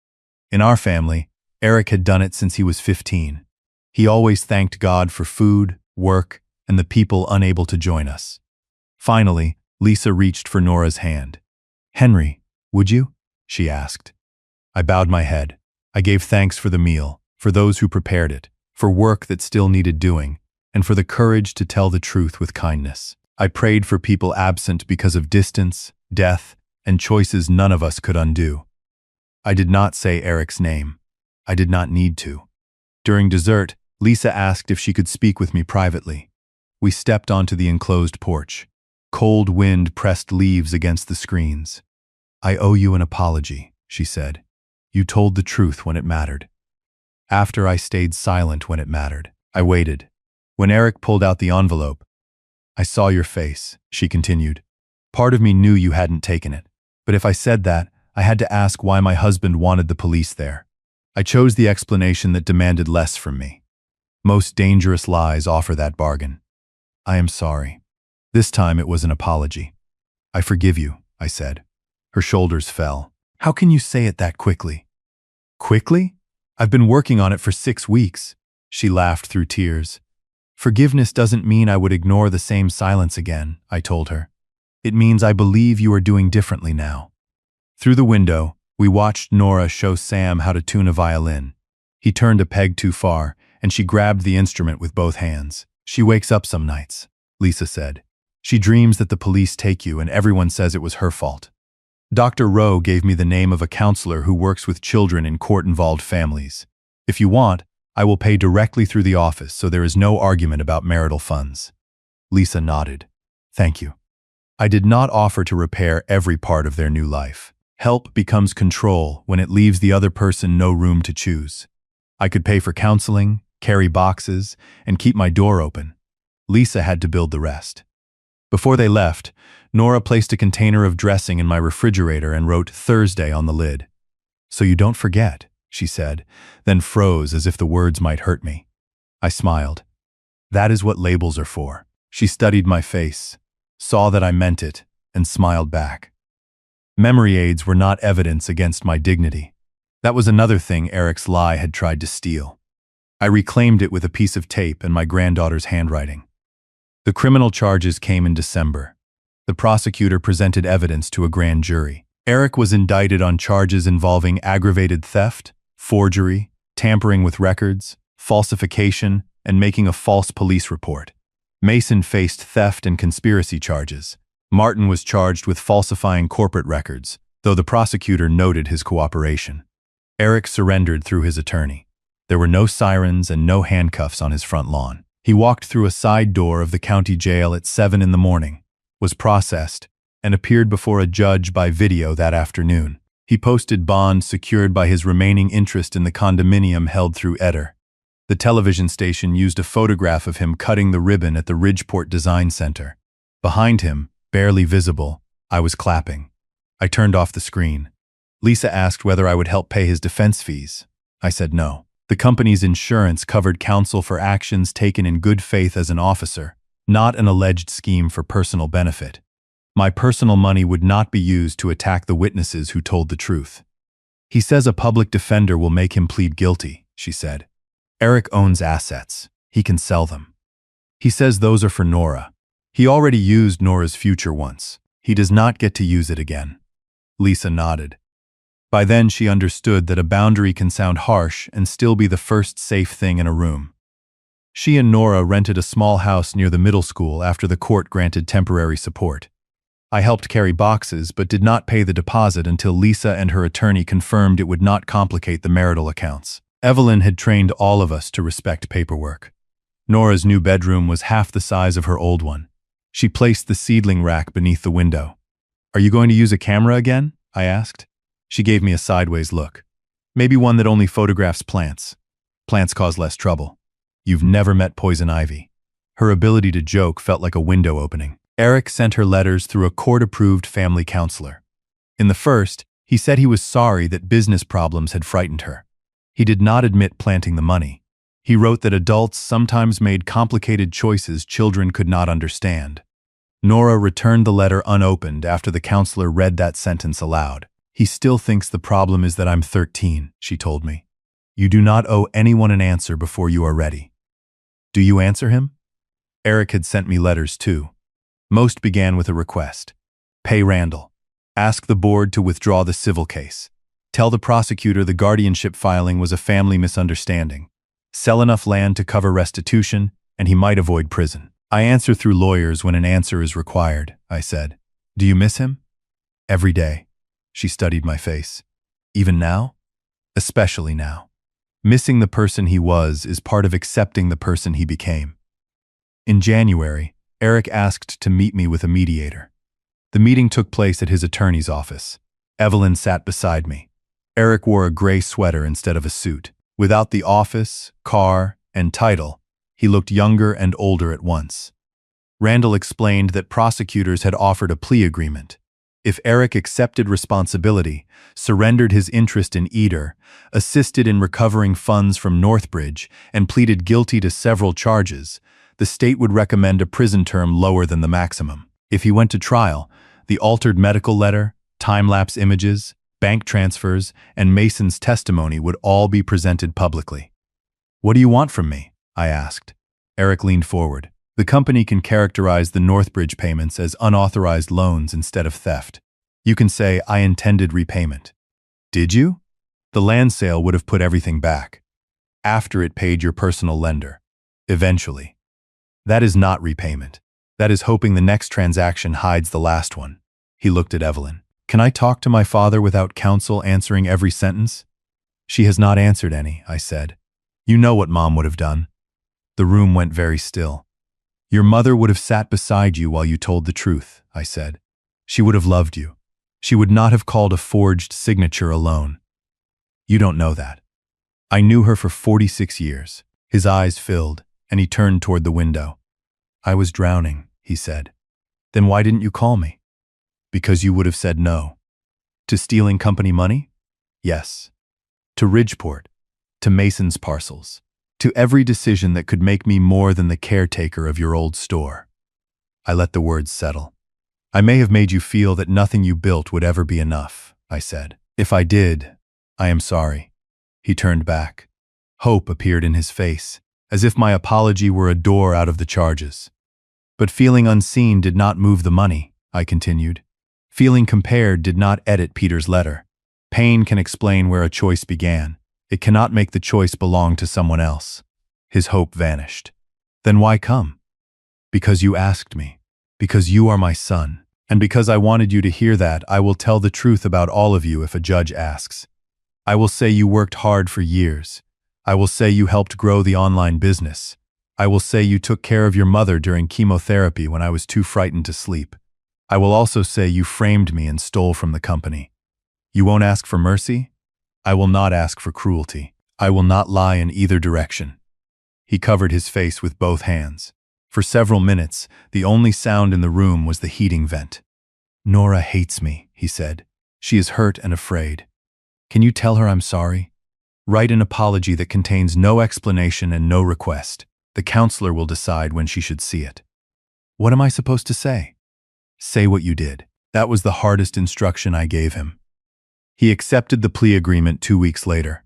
In our family, Eric had done it since he was 15. He always thanked God for food, work, and the people unable to join us. Finally, Lisa reached for Nora's hand. "Henry, would you?" she asked. I bowed my head. I gave thanks for the meal, for those who prepared it, for work that still needed doing, and for the courage to tell the truth with kindness. I prayed for people absent because of distance, death, and choices none of us could undo. I did not say Eric's name. I did not need to. During dessert, Lisa asked if she could speak with me privately. We stepped onto the enclosed porch. Cold wind pressed leaves against the screens. "I owe you an apology," she said. "You told the truth when it mattered." After I stayed silent when it mattered. I waited. When Eric pulled out the envelope, "I saw your face," she continued. "Part of me knew you hadn't taken it. But if I said that, I had to ask why my husband wanted the police there. I chose the explanation that demanded less from me. Most dangerous lies offer that bargain. I am sorry. This time it was an apology. I forgive you, I said. Her shoulders fell. How can you say it that quickly? Quickly? I've been working on it for 6 weeks. She laughed through tears. Forgiveness doesn't mean I would ignore the same silence again, I told her. It means I believe you are doing differently now. Through the window, we watched Nora show Sam how to tune a violin. He turned a peg too far, and she grabbed the instrument with both hands. She wakes up some nights, Lisa said. She dreams that the police take you and everyone says it was her fault. Dr. Rowe gave me the name of a counselor who works with children in court-involved families. If you want, I will pay directly through the office so there is no argument about marital funds. Lisa nodded. Thank you. I did not offer to repair every part of their new life. Help becomes control when it leaves the other person no room to choose. I could pay for counseling, carry boxes, and keep my door open. Lisa had to build the rest. Before they left, Nora placed a container of dressing in my refrigerator and wrote Thursday on the lid. So you don't forget, she said, then froze as if the words might hurt me. I smiled. That is what labels are for. She studied my face, saw that I meant it, and smiled back. Memory aids were not evidence against my dignity. That was another thing Eric's lie had tried to steal. I reclaimed it with a piece of tape and my granddaughter's handwriting. The criminal charges came in December. The prosecutor presented evidence to a grand jury. Eric was indicted on charges involving aggravated theft, forgery, tampering with records, falsification, and making a false police report. Mason faced theft and conspiracy charges. Martin was charged with falsifying corporate records, though the prosecutor noted his cooperation. Eric surrendered through his attorney. There were no sirens and no handcuffs on his front lawn. He walked through a side door of the county jail at 7 in the morning, was processed, and appeared before a judge by video that afternoon. He posted bond secured by his remaining interest in the condominium held through Eder. The television station used a photograph of him cutting the ribbon at the Ridgeport Design Center. Behind him, barely visible, I was clapping. I turned off the screen. Lisa asked whether I would help pay his defense fees. I said no. The company's insurance covered counsel for actions taken in good faith as an officer, not an alleged scheme for personal benefit. My personal money would not be used to attack the witnesses who told the truth. He says a public defender will make him plead guilty, she said. Eric owns assets. He can sell them. He says those are for Nora. He already used Nora's future once. He does not get to use it again. Lisa nodded. By then she understood that a boundary can sound harsh and still be the first safe thing in a room. She and Nora rented a small house near the middle school after the court granted temporary support. I helped carry boxes but did not pay the deposit until Lisa and her attorney confirmed it would not complicate the marital accounts. Evelyn had trained all of us to respect paperwork. Nora's new bedroom was half the size of her old one. She placed the seedling rack beneath the window. Are you going to use a camera again? I asked. She gave me a sideways look. Maybe one that only photographs plants. Plants cause less trouble. You've never met poison ivy. Her ability to joke felt like a window opening. Eric sent her letters through a court-approved family counselor. In the first, he said he was sorry that business problems had frightened her. He did not admit planting the money. He wrote that adults sometimes made complicated choices children could not understand. Nora returned the letter unopened after the counselor read that sentence aloud. He still thinks the problem is that I'm 13, she told me. You do not owe anyone an answer before you are ready. Do you answer him? Eric had sent me letters too. Most began with a request. Pay Randall. Ask the board to withdraw the civil case. Tell the prosecutor the guardianship filing was a family misunderstanding. Sell enough land to cover restitution, and he might avoid prison. I answer through lawyers when an answer is required, I said. Do you miss him? Every day. She studied my face. Even now? Especially now. Missing the person he was is part of accepting the person he became. In January, Eric asked to meet me with a mediator. The meeting took place at his attorney's office. Evelyn sat beside me. Eric wore a gray sweater instead of a suit. Without the office, car, and title, he looked younger and older at once. Randall explained that prosecutors had offered a plea agreement. If Eric accepted responsibility, surrendered his interest in Eder, assisted in recovering funds from Northbridge, and pleaded guilty to several charges, the state would recommend a prison term lower than the maximum. If he went to trial, the altered medical letter, time-lapse images, bank transfers, and Mason's testimony would all be presented publicly. "What do you want from me?" I asked. Eric leaned forward. "The company can characterize the Northbridge payments as unauthorized loans instead of theft. You can say, 'I intended repayment.'" "Did you?" "The land sale would have put everything back. After it paid your personal lender. Eventually. That is not repayment. That is hoping the next transaction hides the last one." He looked at Evelyn. "Can I talk to my father without counsel answering every sentence?" "She has not answered any," I said. "You know what Mom would have done." The room went very still. "Your mother would have sat beside you while you told the truth," I said. "She would have loved you. She would not have called a forged signature alone. You don't know that. I knew her for 46 years. His eyes filled, and he turned toward the window. "I was drowning," he said. "Then why didn't you call me?" "Because you would have said no." "To stealing company money?" "Yes." "To Ridgeport. To Mason's parcels. To every decision that could make me more than the caretaker of your old store." I let the words settle. "I may have made you feel that nothing you built would ever be enough," I said. "If I did, I am sorry." He turned back. Hope appeared in his face, as if my apology were a door out of the charges. "But feeling unseen did not move the money," I continued. "Feeling compared did not edit Peter's letter. Pain can explain where a choice began. It cannot make the choice belong to someone else." His hope vanished. "Then why come?" "Because you asked me. Because you are my son. And because I wanted you to hear that, I will tell the truth about all of you if a judge asks. I will say you worked hard for years. I will say you helped grow the online business. I will say you took care of your mother during chemotherapy when I was too frightened to sleep. I will also say you framed me and stole from the company. You won't ask for mercy? I will not ask for cruelty. I will not lie in either direction." He covered his face with both hands. For several minutes, the only sound in the room was the heating vent. "Nora hates me," he said. "She is hurt and afraid. Can you tell her I'm sorry? Write an apology that contains no explanation and no request. The counselor will decide when she should see it." "What am I supposed to say?" "Say what you did." That was the hardest instruction I gave him. He accepted the plea agreement 2 weeks later.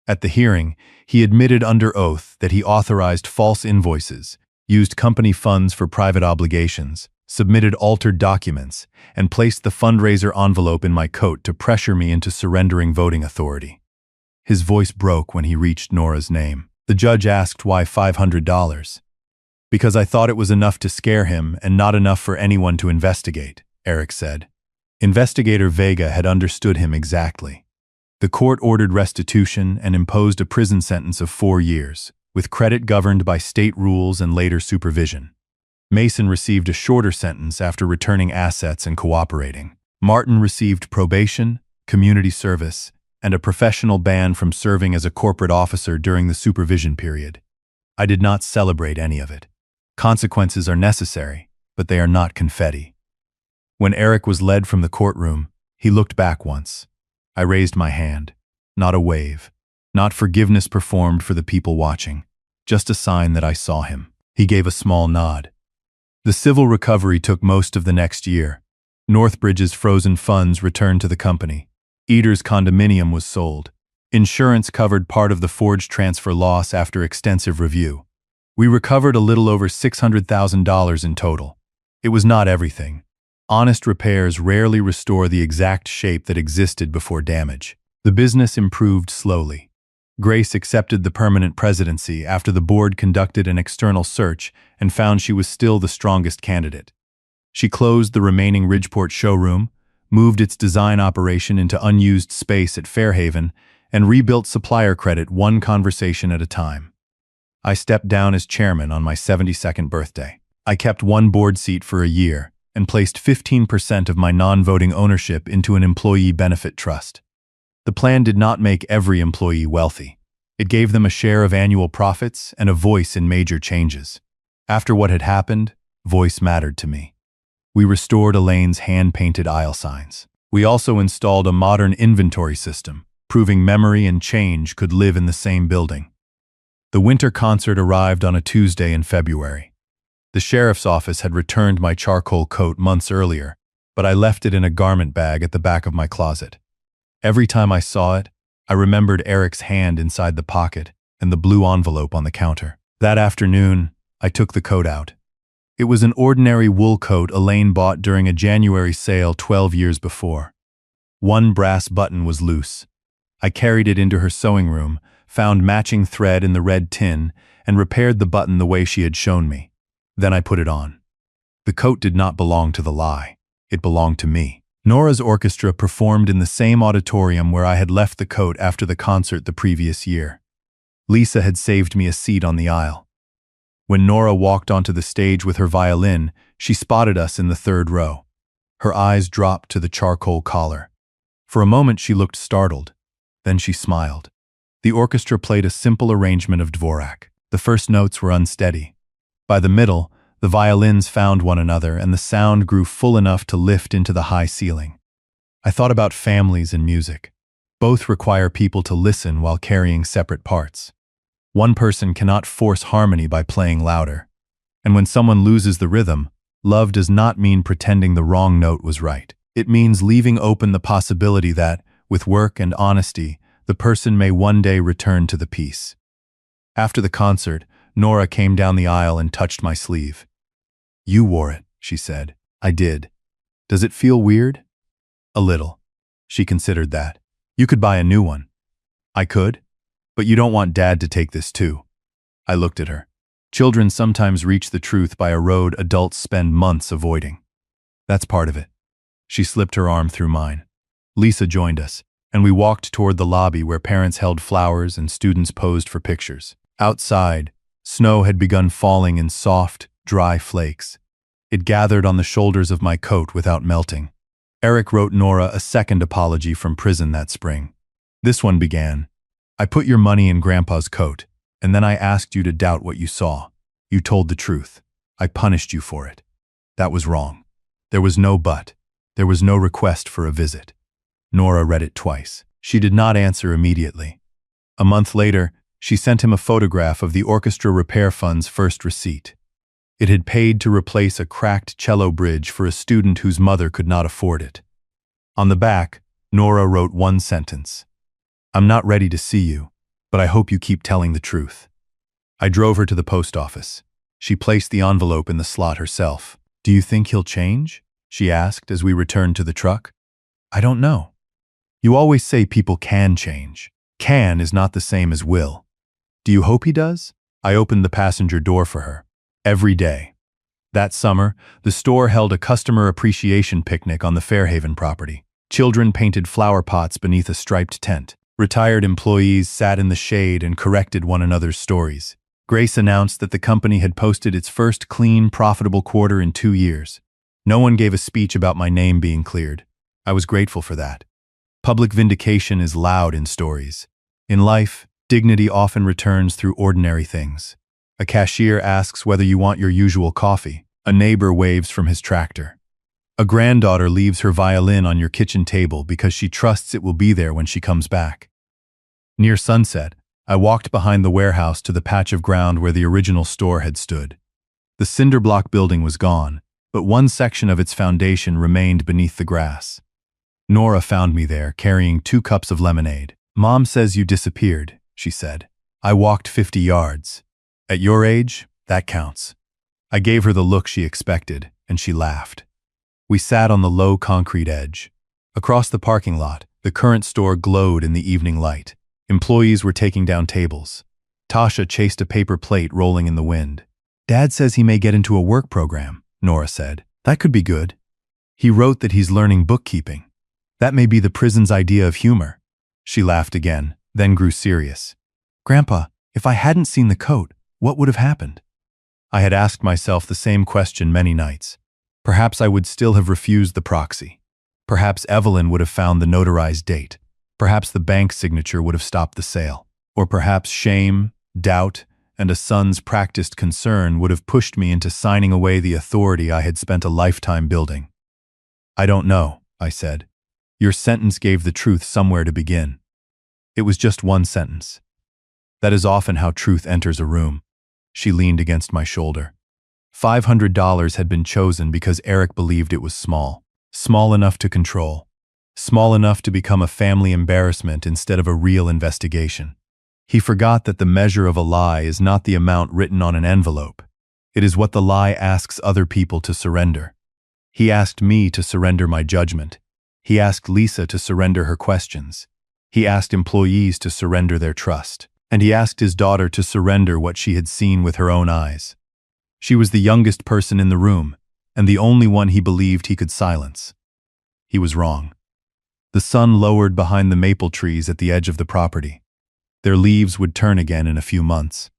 At the hearing, he admitted under oath that he authorized false invoices, used company funds for private obligations, submitted altered documents, and placed the fundraiser envelope in my coat to pressure me into surrendering voting authority. His voice broke when he reached Nora's name. The judge asked why $500. "Because I thought it was enough to scare him and not enough for anyone to investigate," Eric said. Investigator Vega had understood him exactly. The court ordered restitution and imposed a prison sentence of 4 years, with credit governed by state rules and later supervision. Mason received a shorter sentence after returning assets and cooperating. Martin received probation, community service, and a professional ban from serving as a corporate officer during the supervision period. I did not celebrate any of it. Consequences are necessary, but they are not confetti. When Eric was led from the courtroom, he looked back once. I raised my hand. Not a wave. Not forgiveness performed for the people watching. Just a sign that I saw him. He gave a small nod. The civil recovery took most of the next year. Northbridge's frozen funds returned to the company. Eder's condominium was sold. Insurance covered part of the forged transfer loss after extensive review. We recovered a little over $600,000 in total. It was not everything. Honest repairs rarely restore the exact shape that existed before damage. The business improved slowly. Grace accepted the permanent presidency after the board conducted an external search and found she was still the strongest candidate. She closed the remaining Ridgeport showroom, moved its design operation into unused space at Fairhaven, and rebuilt supplier credit one conversation at a time. I stepped down as chairman on my 72nd birthday. I kept one board seat for a year and placed 15% of my non-voting ownership into an employee benefit trust. The plan did not make every employee wealthy. It gave them a share of annual profits and a voice in major changes. After what had happened, voice mattered to me. We restored Elaine's hand-painted aisle signs. We also installed a modern inventory system, proving memory and change could live in the same building. The winter concert arrived on a Tuesday in February. The sheriff's office had returned my charcoal coat months earlier, but I left it in a garment bag at the back of my closet. Every time I saw it, I remembered Eric's hand inside the pocket and the blue envelope on the counter. That afternoon, I took the coat out. It was an ordinary wool coat Elaine bought during a January sale 12 years before. One brass button was loose. I carried it into her sewing room, found matching thread in the red tin, and repaired the button the way she had shown me. Then I put it on. The coat did not belong to the lie. It belonged to me. Nora's orchestra performed in the same auditorium where I had left the coat after the concert the previous year. Lisa had saved me a seat on the aisle. When Nora walked onto the stage with her violin, she spotted us in the third row. Her eyes dropped to the charcoal collar. For a moment she looked startled. Then she smiled. The orchestra played a simple arrangement of Dvorak. The first notes were unsteady. By the middle, the violins found one another and the sound grew full enough to lift into the high ceiling. I thought about families and music. Both require people to listen while carrying separate parts. One person cannot force harmony by playing louder. And when someone loses the rhythm, love does not mean pretending the wrong note was right. It means leaving open the possibility that, with work and honesty, the person may one day return to the piece. After the concert, Nora came down the aisle and touched my sleeve. "You wore it," she said. "I did. Does it feel weird?" "A little." She considered that. "You could buy a new one." "I could? But you don't want Dad to take this too." I looked at her. Children sometimes reach the truth by a road adults spend months avoiding. "That's part of it." She slipped her arm through mine. Lisa joined us, and we walked toward the lobby where parents held flowers and students posed for pictures. Outside, snow had begun falling in soft, dry flakes. It gathered on the shoulders of my coat without melting. Eric wrote Nora a second apology from prison that spring. This one began, "I put your money in Grandpa's coat, and then I asked you to doubt what you saw. You told the truth. I punished you for it. That was wrong. There was no but. There was no request for a visit." Nora read it twice. She did not answer immediately. A month later, she sent him a photograph of the orchestra repair fund's first receipt. It had paid to replace a cracked cello bridge for a student whose mother could not afford it. On the back, Nora wrote one sentence. "I'm not ready to see you, but I hope you keep telling the truth." I drove her to the post office. She placed the envelope in the slot herself. "Do you think he'll change?" she asked as we returned to the truck. "I don't know. You always say people can change. Can is not the same as will. Do you hope he does?" I opened the passenger door for her. Every day. That summer, the store held a customer appreciation picnic on the Fairhaven property. Children painted flower pots beneath a striped tent. Retired employees sat in the shade and corrected one another's stories. Grace announced that the company had posted its first clean, profitable quarter in 2 years. No one gave a speech about my name being cleared. I was grateful for that. Public vindication is loud in stories. In life, dignity often returns through ordinary things. A cashier asks whether you want your usual coffee. A neighbor waves from his tractor. A granddaughter leaves her violin on your kitchen table because she trusts it will be there when she comes back. Near sunset, I walked behind the warehouse to the patch of ground where the original store had stood. The cinder block building was gone, but one section of its foundation remained beneath the grass. Nora found me there, carrying 2 cups of lemonade. "Mom says you disappeared," she said. "I walked 50 yards. At your age, that counts." I gave her the look she expected, and she laughed. We sat on the low concrete edge. Across the parking lot, the current store glowed in the evening light. Employees were taking down tables. Tasha chased a paper plate rolling in the wind. "Dad says he may get into a work program," Nora said. "That could be good. He wrote that he's learning bookkeeping. That may be the prison's idea of humor." She laughed again, then grew serious. "Grandpa, if I hadn't seen the coat, what would have happened?" I had asked myself the same question many nights. Perhaps I would still have refused the proxy. Perhaps Evelyn would have found the notarized date. Perhaps the bank signature would have stopped the sale. Or perhaps shame, doubt, and a son's practiced concern would have pushed me into signing away the authority I had spent a lifetime building. "I don't know," I said. "Your sentence gave the truth somewhere to begin." It was just one sentence. That is often how truth enters a room. She leaned against my shoulder. $500 had been chosen because Eric believed it was small. Small enough to control. Small enough to become a family embarrassment instead of a real investigation. He forgot that the measure of a lie is not the amount written on an envelope. It is what the lie asks other people to surrender. He asked me to surrender my judgment. He asked Lisa to surrender her questions. He asked employees to surrender their trust. And he asked his daughter to surrender what she had seen with her own eyes. She was the youngest person in the room, and the only one he believed he could silence. He was wrong. The sun lowered behind the maple trees at the edge of the property. Their leaves would turn again in a few months.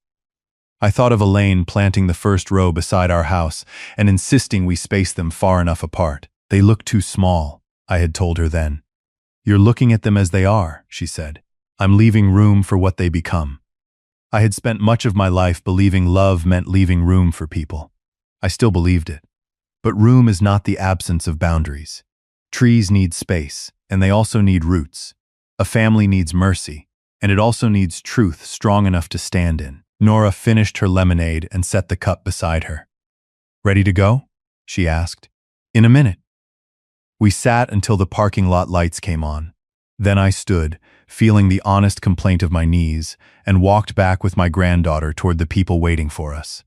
I thought of Elaine planting the first row beside our house and insisting we space them far enough apart. "They look too small," I had told her then. "You're looking at them as they are," she said. "I'm leaving room for what they become." I had spent much of my life believing love meant leaving room for people. I still believed it. But room is not the absence of boundaries. Trees need space, and they also need roots. A family needs mercy, and it also needs truth strong enough to stand in. Nora finished her lemonade and set the cup beside her. "Ready to go?" she asked. "In a minute." We sat until the parking lot lights came on. Then I stood, feeling the honest complaint of my knees, and walked back with my granddaughter toward the people waiting for us.